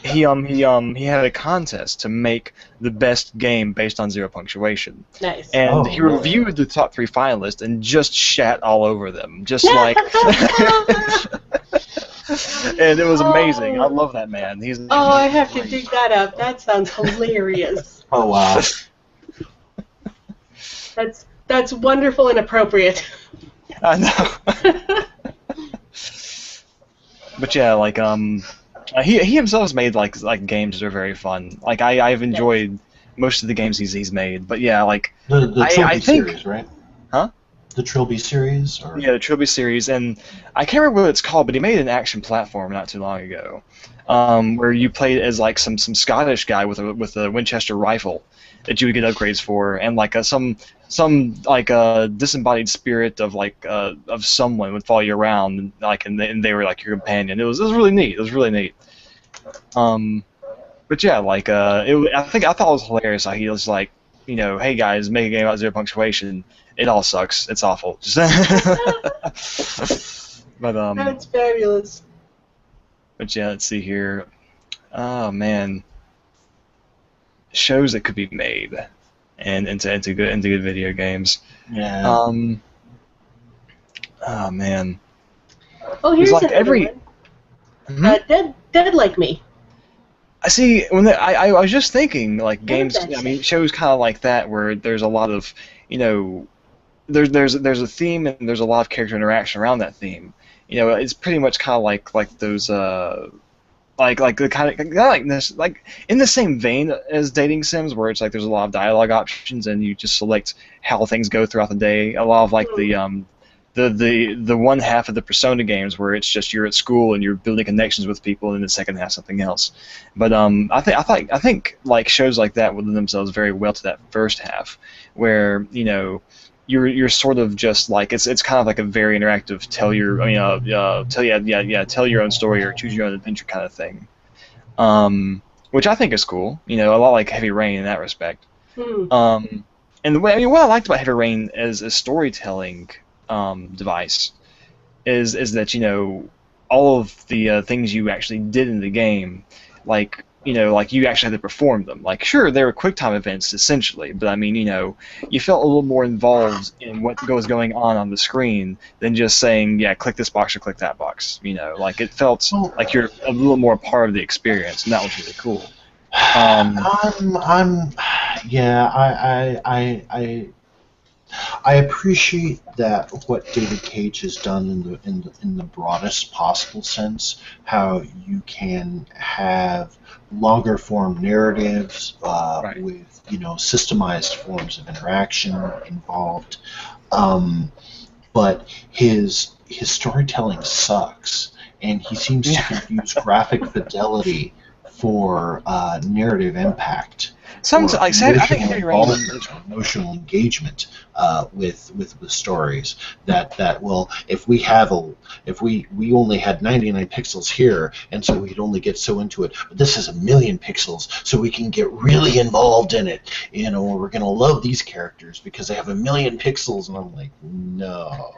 he had a contest to make the best game based on zero punctuation, Nice. and Oh, he really? reviewed the top 3 finalists and just shat all over them, just like. And it was amazing. I love that man. He's Oh, I have to dig that up. That sounds hilarious. Oh wow. That's wonderful and appropriate. I know. But yeah, like he himself has made like games that are very fun. Like I've enjoyed most of the games he's made. But yeah, like The Trilby I think- series, right? Huh? The Trilby series, or yeah, the Trilby series, and I can't remember what it's called, but he made an action platform not too long ago, where you played as like some Scottish guy with a Winchester rifle that you would get upgrades for, and like some like disembodied spirit of like of someone would follow you around, and like and they were like your companion. It was really neat. It was really neat. But yeah, like I thought it was hilarious how he was like, hey guys, make a game about zero punctuation. It all sucks. It's awful. But That's fabulous. But yeah, let's see here. Oh man, shows that could be made, and into good video games. yeah. Oh man. Oh, here's like another every- one. Mhm. Dead Like Me. I see. I was just thinking like games. that I mean, say? shows kind of like that where there's a lot of there's a theme and there's a lot of character interaction around that theme. It's pretty much kind of like those like the kind of like this like in the same vein as dating sims where it's like there's a lot of dialogue options and you just select how things go throughout the day. A lot of like the one half of the Persona games where it's just you're at school and you're building connections with people, and then the second half something else. But I think like shows like that would lend themselves very well to that first half, where you're sort of just like it's kind of like a very interactive tell your own story or choose your own adventure kind of thing, which I think is cool. A lot like Heavy Rain in that respect. And what I liked about Heavy Rain as a storytelling device is that all of the things you actually did in the game, like you actually had to perform them. Like sure, they were QuickTime events essentially, but I mean you felt a little more involved in what was going on the screen than just saying click this box or click that box. Like it felt like you're a little more part of the experience, and that was really cool. I appreciate that what David Cage has done in the broadest possible sense, how you can have longer form narratives Right. with systemized forms of interaction involved, but his storytelling sucks, and he seems to confuse graphic fidelity for narrative impact. Sometimes, Or like I think emotional Heavy Rain. involvement or emotional engagement with stories that will, if we only had 99 pixels here, and so we'd only get so into it, but this is 1,000,000 pixels, so we can get really involved in it. We're gonna love these characters because they have 1,000,000 pixels, and I'm like, no.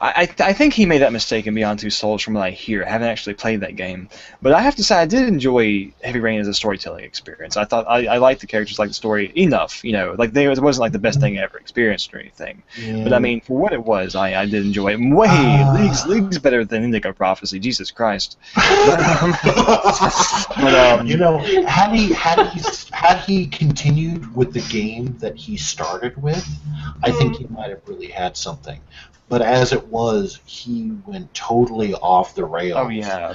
I think he made that mistake in Beyond Two Souls from what I hear. I haven't actually played that game, but I have to say I did enjoy Heavy Rain as a storytelling experience. I thought I liked the characters, liked the story enough. Like it wasn't like the best thing I ever experienced or anything. Yeah. But I mean, for what it was, I did enjoy it. Way leagues better than Indigo Prophecy. Jesus Christ. Had he continued with the game that he started with, I think he might have really had something. But as it was, he went totally off the rails. Oh yeah.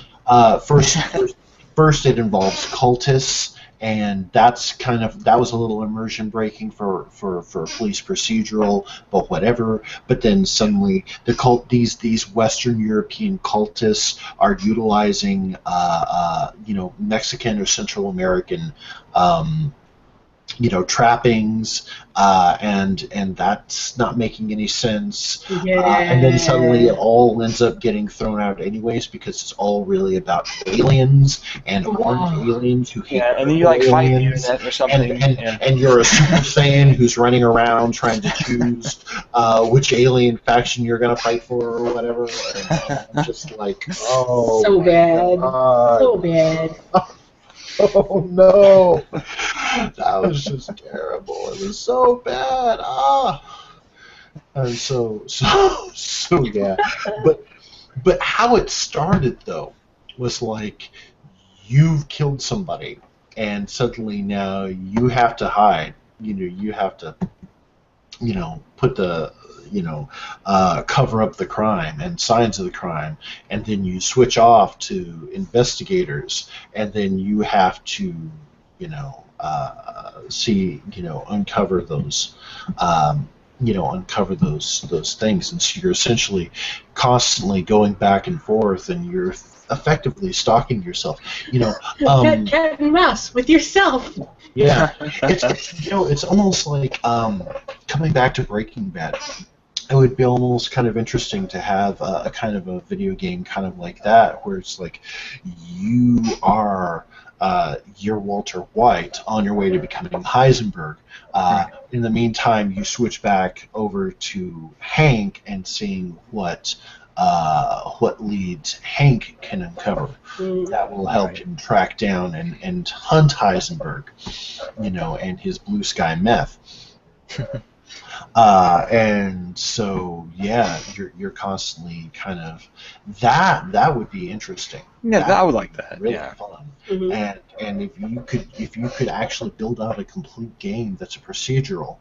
First it involves cultists and that was a little immersion breaking for police procedural, but whatever. But then suddenly these Western European cultists are utilizing Mexican or Central American trappings, and that's not making any sense. And then suddenly it all ends up getting thrown out anyways because it's all really about aliens and armed aliens who hate and then you like fight the aliens, internet or something. and you're a Super Saiyan who's running around trying to choose which alien faction you're gonna fight for or whatever. And I'm just like, oh, so bad, God. so bad. Oh no, that was just terrible. It was so bad. And so yeah. But how it started though was like you've killed somebody, and suddenly now you have to hide. You have to, put the cover up the crime and signs of the crime, and then you switch off to investigators, and then you have to, uncover those, uncover those things, and so you're essentially constantly going back and forth, and you're effectively stalking yourself. Cat and mouse with yourself. Yeah, it's almost like coming back to Breaking Bad. It would be almost kind of interesting to have a kind of a video game kind of like that, where it's like you're Walter White on your way to becoming Heisenberg. In the meantime, you switch back over to Hank and seeing what leads Hank can uncover. That will help him track down and hunt Heisenberg, and his blue sky meth. And so, yeah, you're constantly kind of that would be interesting. Yeah, I would like that. Really yeah. fun. Mm-hmm. And if you could actually build out a complete game that's a procedural,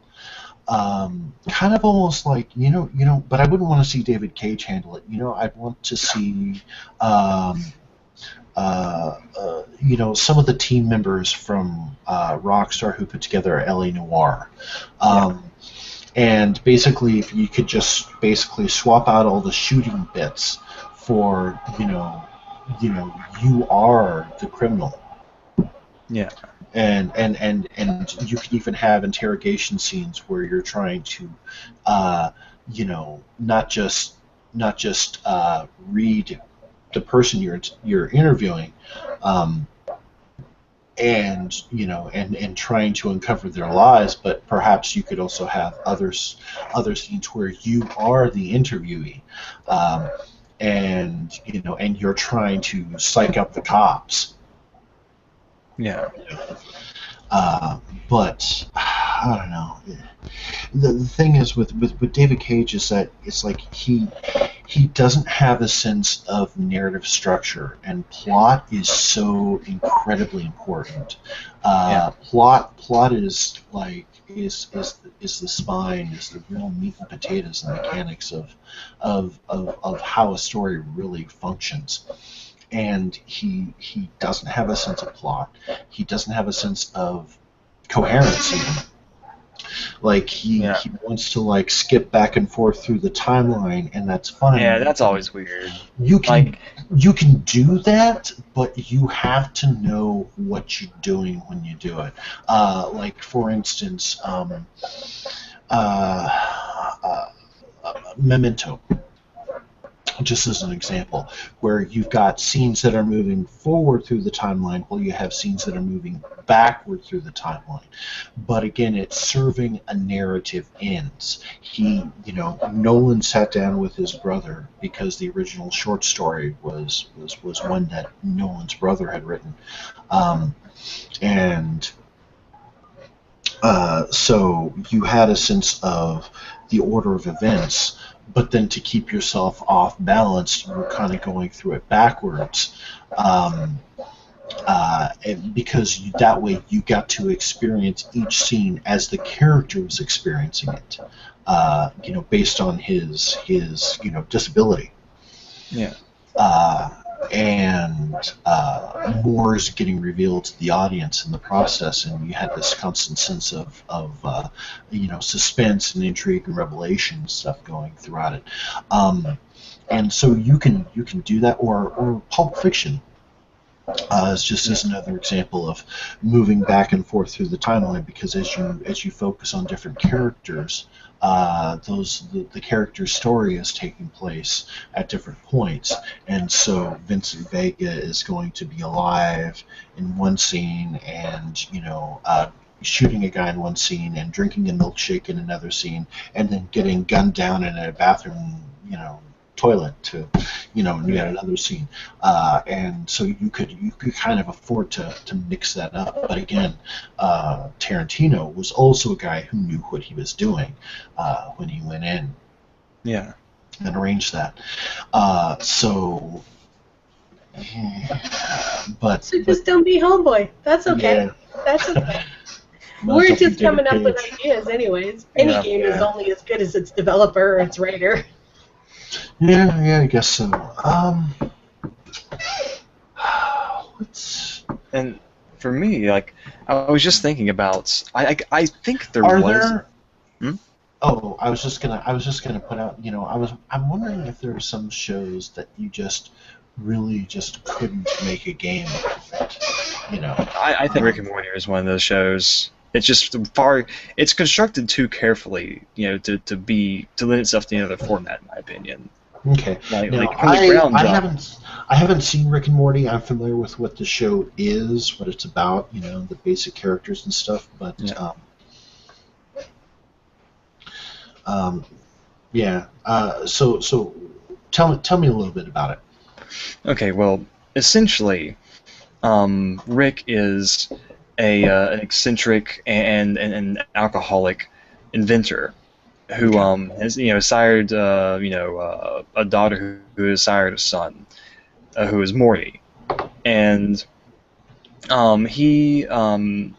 kind of almost like but I wouldn't want to see David Cage handle it. I'd want to see some of the team members from Rockstar who put together LA Noire. And basically, if you could just basically swap out all the shooting bits for, you are the criminal. Yeah. And you can even have interrogation scenes where you're trying to, not just read the person you're interviewing, and trying to uncover their lies, but perhaps you could also have other scenes where you are the interviewee, and you're trying to psych up the cops. Yeah. But I don't know. The thing is with David Cage is that it's like he doesn't have a sense of narrative structure, and plot is so incredibly important. Plot is like is the spine, is the real meat and potatoes and mechanics of how a story really functions. And he doesn't have a sense of plot. He doesn't have a sense of coherence even. Like he wants to skip back and forth through the timeline, and that's fine. Yeah, that's always weird. You can do that, but you have to know what you're doing when you do it. Like for instance, Memento. Just as an example, where you've got scenes that are moving forward through the timeline while you have scenes that are moving backward through the timeline. But again, it's serving a narrative ends. Nolan sat down with his brother because the original short story was one that Nolan's brother had written. So you had a sense of the order of events, but then to keep yourself off balance, you were kind of going through it backwards, because that way you got to experience each scene as the character was experiencing it, based on his disability. Yeah. and more is getting revealed to the audience in the process, and you had this constant sense of suspense and intrigue and revelation and stuff going throughout it. And so you can do that, or Pulp Fiction. It's just as another example of moving back and forth through the timeline, because as you focus on different characters, the character's story is taking place at different points, and so Vincent Vega is going to be alive in one scene, and shooting a guy in one scene, and drinking a milkshake in another scene, and then getting gunned down in a bathroom, toilet to, and you had another scene, and so you could kind of afford to mix that up. But again, Tarantino was also a guy who knew what he was doing when he went in, and arranged that. But So just don't be homeboy. That's okay. Yeah. That's okay. Not We're something just coming up David with Cage. ideas, anyways. Any game is only as good as its developer or its writer. Yeah, I guess so. And for me, like, I was just thinking about, I think there Are was. there? Hmm? Oh, I was just gonna put out. I'm wondering if there are some shows that you just really just couldn't make a game of it. I think Rick and Morty is one of those shows. It's just it's constructed too carefully, to lend itself to any other format, in my opinion. Okay. Like, Now, like from the ground I up. haven't seen Rick and Morty. I'm familiar with what the show is, what it's about, the basic characters and stuff. But yeah. So tell me a little bit about it. Okay, well, essentially, Rick is an eccentric and an alcoholic inventor who has sired a daughter who has sired a son who is Morty, and he had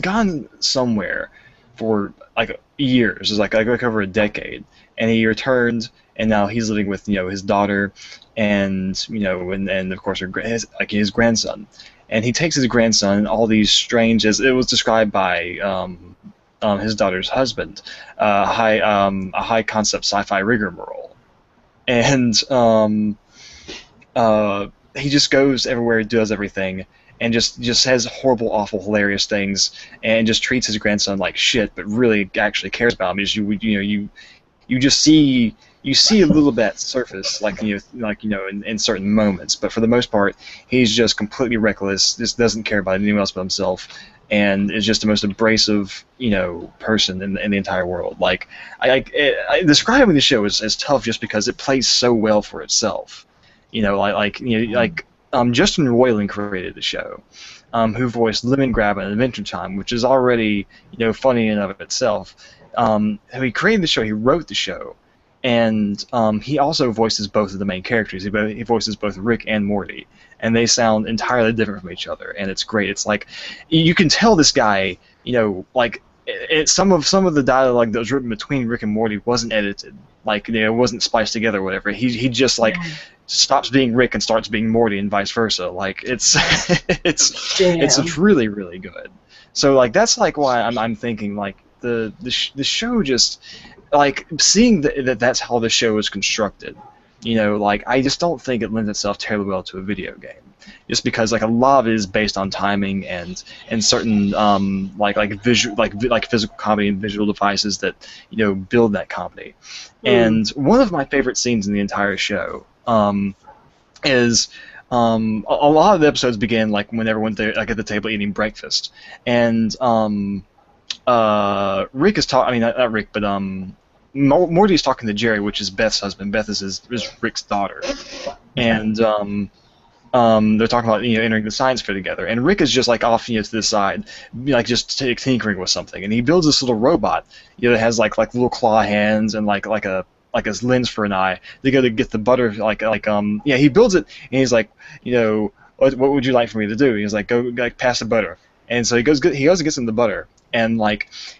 gone somewhere for like years, it was like over a decade, and he returned, and now he's living with his daughter, and and of course his grandson, and he takes his grandson all these strange, as it was described by his daughter's husband, a high concept sci-fi rigmarole, and he just goes everywhere, does everything, and just says horrible, awful, hilarious things, and just treats his grandson like shit, but really actually cares about him. Because you just see a little bit surface, in certain moments, but for the most part, he's just completely reckless, just doesn't care about anyone else but himself, and is just the most abrasive, person in the entire world. Like, describing the show is tough just because it plays so well for itself. Justin Roiland created the show, who voiced Lemon Grab and Adventure Time, which is already, funny in and of itself. He created the show, he wrote the show, and he also voices both of the main characters. He voices both Rick and Morty, and they sound entirely different from each other, and it's great. It's like, you can tell this guy, some of the dialogue that was written between Rick and Morty wasn't edited, it wasn't spliced together or whatever. He just stops being Rick and starts being Morty, and vice versa. It's really, really good. So that's why I'm thinking the show, just seeing that's how the show is constructed. I just don't think it lends itself terribly well to a video game, just because a lot of it is based on timing and certain physical comedy and visual devices that build that comedy. And one of my favorite scenes in the entire show is a lot of the episodes begin when everyone's there at the table eating breakfast, and Rick is talking. Not Rick, but Morty's talking to Jerry, which is Beth's husband. Beth is Rick's daughter, and they're talking about entering the science fair together. And Rick is just off to the side, just tinkering with something. And he builds this little robot, that has like little claw hands and like a lens for an eye. They go to get the butter, he builds it, and he's like, what would you like for me to do? He's like, go pass the butter. And so he goes and gets him the butter. And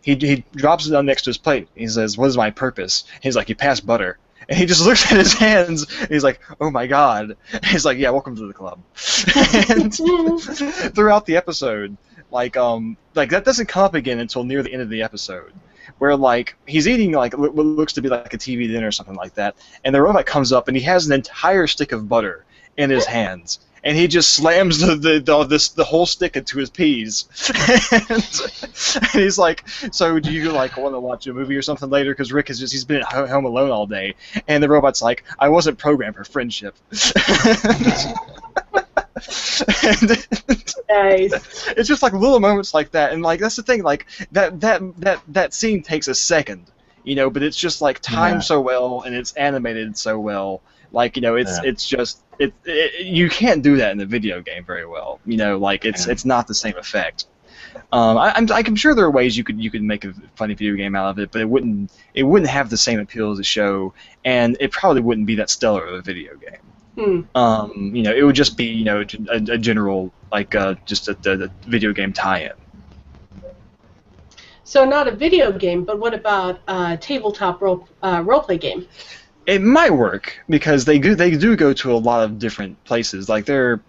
he drops it down next to his plate. He says, "What is my purpose?" He's like, "You pass butter." And he just looks at his hands, and he's like, "Oh my god!" And he's like, "Yeah, welcome to the club." And throughout the episode, like that doesn't come up again until near the end of the episode, where like he's eating like what looks to be like a TV dinner or something like that, and the robot comes up and he has an entire stick of butter in his hands. And he just slams the whole stick into his peas, and he's like, "So do you like want to watch a movie or something later?" Because Rick he's been at home alone all day, and the robot's like, "I wasn't programmed for friendship." And Nice. it's just like little moments like that, and like that's the thing, like that scene takes a second, but it's just like timed so well and it's animated so well. Like it's just you can't do that in the video game very well. Like it's not the same effect. I'm sure there are ways you could make a funny video game out of it, but it wouldn't have the same appeal as a show, and it probably wouldn't be that stellar of a video game. It would just be a general like just a video game tie-in. So not a video game, but what about a tabletop roleplay game? It might work because they do go to a lot of different places. Like they're,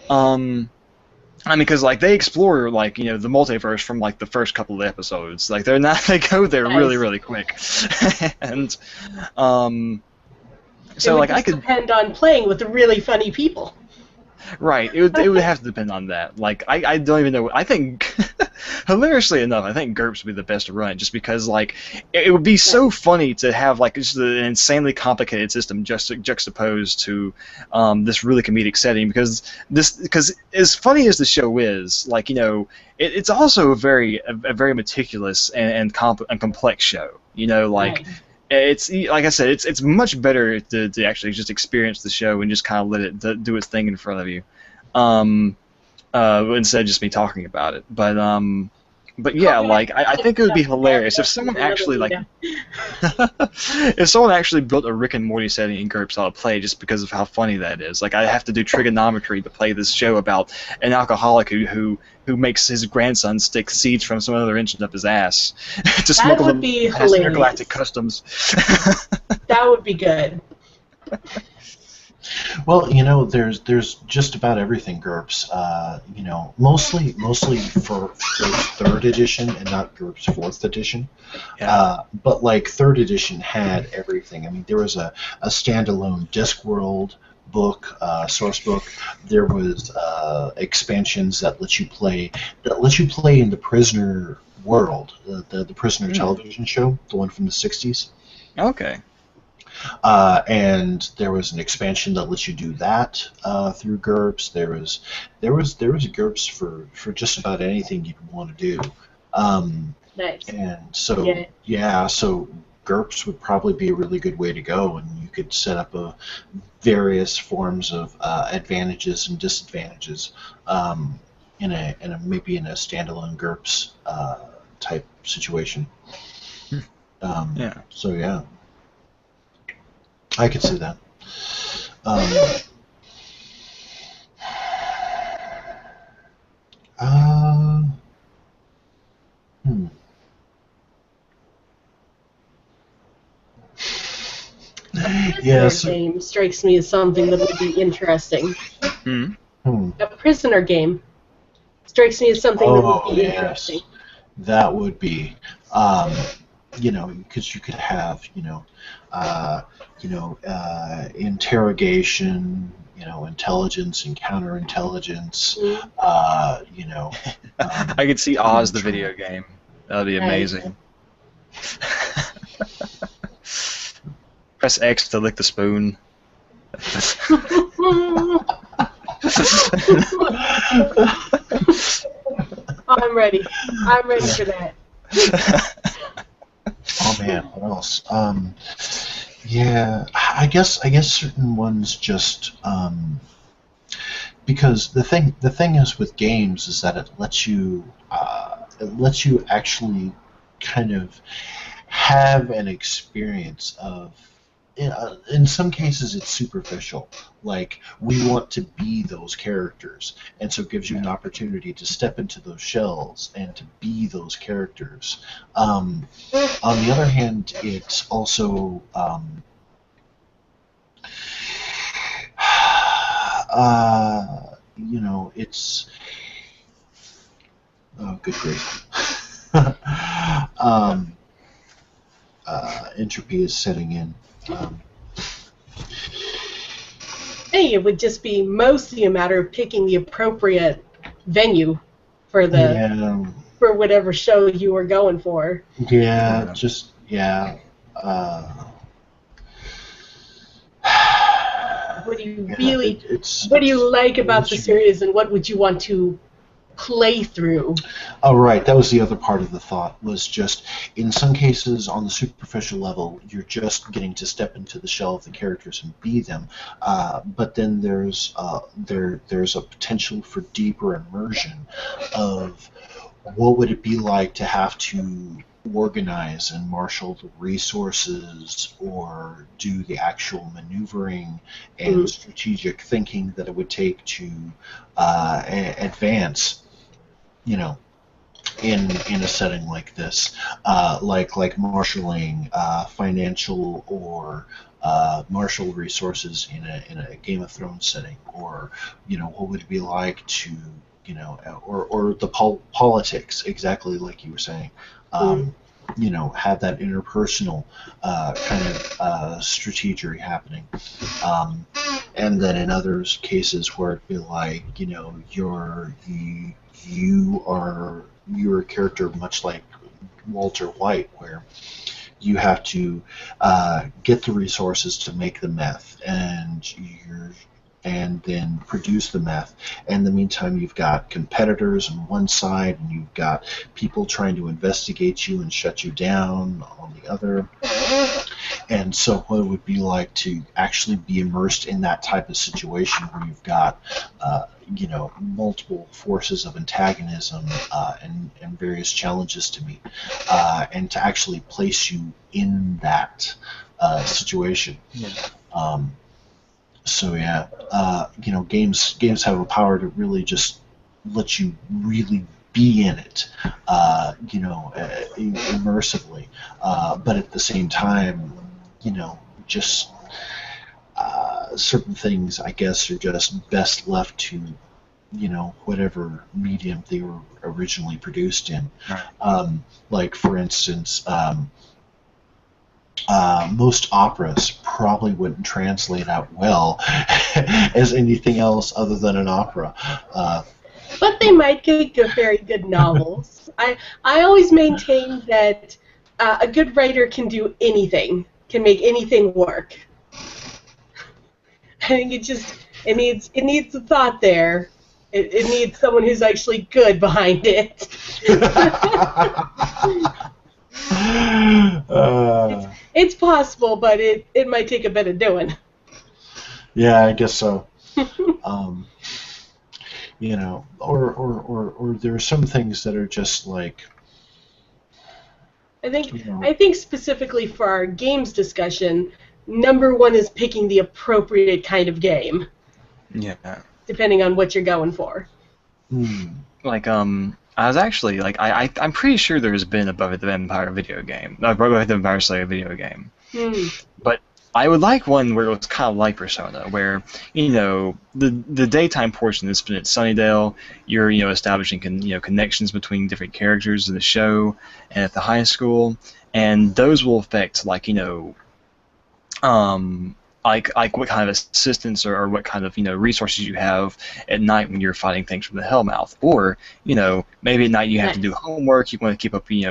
because like they explore like the multiverse from like the first couple of episodes. Like they go there really really quick, and so like I could depend on playing with the really funny people. Right, it would have to depend on that. Like I don't even know. I think hilariously enough, I think GURPS would be the best to run, just because like it would be so funny to have like just an insanely complicated system juxtaposed to this really comedic setting. Because as funny as the show is, like it's also a very meticulous and complex show. Like. Right. It's like I said, it's much better to actually just experience the show and just kind of let it do its thing in front of you, instead of just me talking about it. But yeah, like I think it would be hilarious if someone actually like if someone actually built a Rick and Morty setting in GURPS, I'll play just because of how funny that is. Like I have to do trigonometry to play this show about an alcoholic who makes his grandson stick seeds from some other engine up his ass to smuggle them past intergalactic customs. That would be good. Well, there's just about everything GURPS. Mostly for third edition and not GURPS 4th edition. Yeah. But like third edition had everything. I mean, there was a standalone Discworld book, source book. There was expansions that let you play in the Prisoner world, the Prisoner television show, the one from the 60s. Okay. And there was an expansion that lets you do that through GURPS. There was GURPS for just about anything you'd want to do. Nice. And so so GURPS would probably be a really good way to go, and you could set up various forms of advantages and disadvantages maybe in a standalone GURPS type situation. So yeah. I could see that. Yes. Game strikes me as something that would be interesting. A prisoner game strikes me as something that would be interesting. That would be, because you could have, interrogation, intelligence and counterintelligence, I could see Oz the video game. That would be amazing. Press X to lick the spoon. I'm ready. I'm ready for that. Oh man, what else? I guess certain ones just because the thing is with games is that it lets you actually kind of have an experience of. In some cases, it's superficial. Like, we want to be those characters, and so it gives you an opportunity to step into those shells and to be those characters. On the other hand, it's also it's good grief. um, Entropy is setting in. Hey, it would just be mostly a matter of picking the appropriate venue for Yeah, for whatever show you were going for. yeah, just yeah. What do you Yeah, really, it's what do you like about the once you series, and what would you want to play through? Oh, right. That was the other part of the thought, was just in some cases on the superficial level, you're just getting to step into the shell of the characters and be them. But then there's a potential for deeper immersion of what would it be like to have to organize and marshal the resources or do the actual maneuvering and strategic thinking that it would take to advance, you know, in a setting like this, like marshaling financial or martial resources in a Game of Thrones setting, or what would it be like to or the politics, exactly like you were saying. Have that interpersonal kind of strategy happening. And then in others cases where it'd be like, you're a character much like Walter White, where you have to get the resources to make the meth, and then produce the meth. And in the meantime, you've got competitors on one side, and you've got people trying to investigate you and shut you down on the other. And so what it would be like to actually be immersed in that type of situation where you've got, multiple forces of antagonism and various challenges to meet, and to actually place you in that situation. Yeah. So yeah, games have a power to really just let you really be in it, immersively. But at the same time, just certain things, I guess, are just best left to, whatever medium they were originally produced in. Right. Like, for instance, most operas probably wouldn't translate out well as anything else other than an opera. But they might get very good novels. I always maintain that a good writer can do anything, can make anything work. I think it needs a thought there. It needs someone who's actually good behind it. It's possible, but it might take a bit of doing. Yeah, I guess so. Or there are some things that are just like. I think specifically for our games discussion, number one is picking the appropriate kind of game. Yeah. Depending on what you're going for. Like, I was actually, like, I'm pretty sure there's been a Buffy the Vampire video game. No, Buffy the Vampire Slayer video game. But I would like one where it was kind of like Persona, where, the daytime portion is spent at Sunnydale. You're, establishing connections between different characters in the show and at the high school, and those will affect, like what kind of assistance or what kind of resources you have at night when you're fighting things from the Hellmouth, or maybe at night you have to do homework. You want to keep up the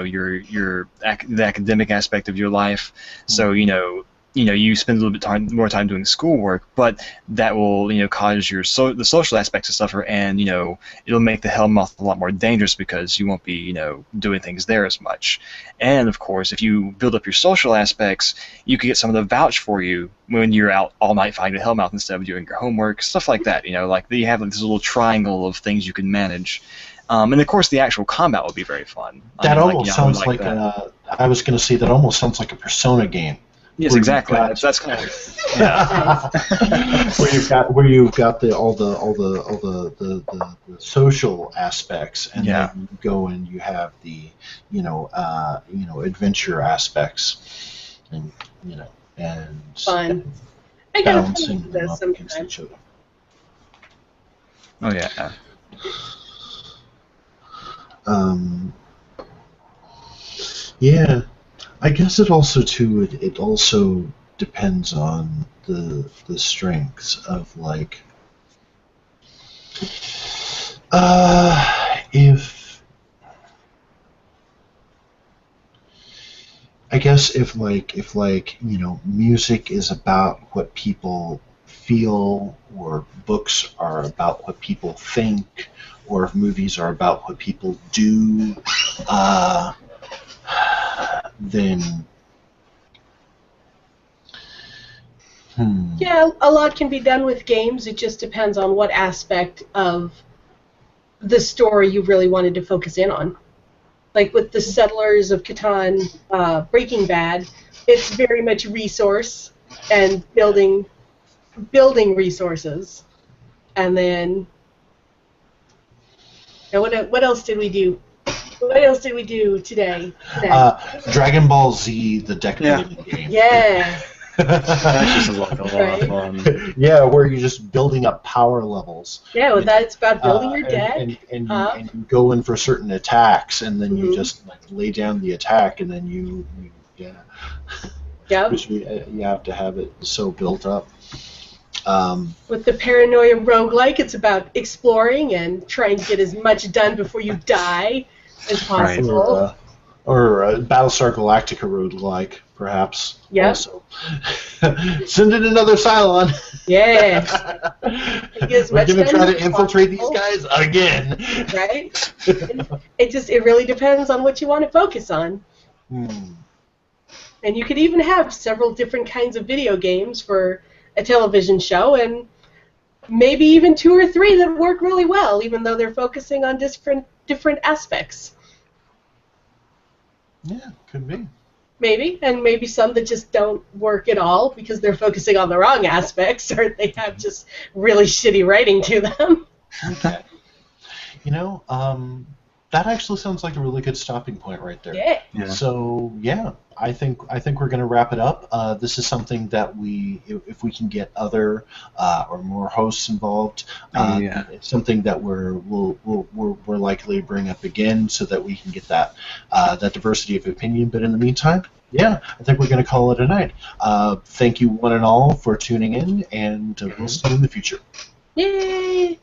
academic aspect of your life, so you spend a little bit more time doing schoolwork, but that will cause the social aspects to suffer, and it'll make the Hellmouth a lot more dangerous because you won't be doing things there as much. And of course, if you build up your social aspects, you can get someone to vouch for you when you're out all night fighting the Hellmouth instead of doing your homework, stuff like that. Like you have this little triangle of things you can manage. And of course, the actual combat will be very fun. That almost sounds like I was going to say that almost sounds like a Persona game. Yes, exactly. That's kind of where you've got all the social aspects, and then you go and you have the adventure aspects, and fun. balancing them up against each other. Oh yeah. Um, yeah, I guess it also depends on the strengths of like if I guess if music is about what people feel, or books are about what people think, or if movies are about what people do, uh, then hmm, Yeah, a lot can be done with games. It just depends on what aspect of the story you really wanted to focus in on. Like with the Settlers of Catan, Breaking Bad, it's very much resource and building resources, and then and what else did we do? What else did we do today? Dragon Ball Z, the deck Yeah. building game. Yeah, That just is like a lot Right. of fun. Yeah, where you're just building up power levels. yeah. Well, that's about building your And, deck. and you go in for certain attacks, and then you Mhm. just like lay down the attack, and then you Yep. which you have to have it so built up. Um, With the Paranoia roguelike, it's about exploring and trying to get as much done before you die as Right. possible. or Battlestar Galactica roguelike, perhaps. Yep. Also, send in another Cylon. Yeah. Get as We're much gonna done try as to infiltrate these possible. guys again. Right? It really depends on what you want to focus on. Hmm. And you could even have several different kinds of video games for a television show, and maybe even 2 or 3 that work really well, even though they're focusing on different aspects. Yeah, could be. Maybe, and maybe some that just don't work at all because they're focusing on the wrong aspects, or they have just really shitty writing to them. Okay. That actually sounds like a really good stopping point right there. Yeah. Yeah. So yeah, I think we're going to wrap it up. This is something that if we can get other or more hosts involved, Yeah. it's something that we're likely to bring up again, so that we can get that diversity of opinion. But in the meantime, yeah, I think we're going to call it a night. Thank you one and all for tuning in, and we'll see you in the future. Yay!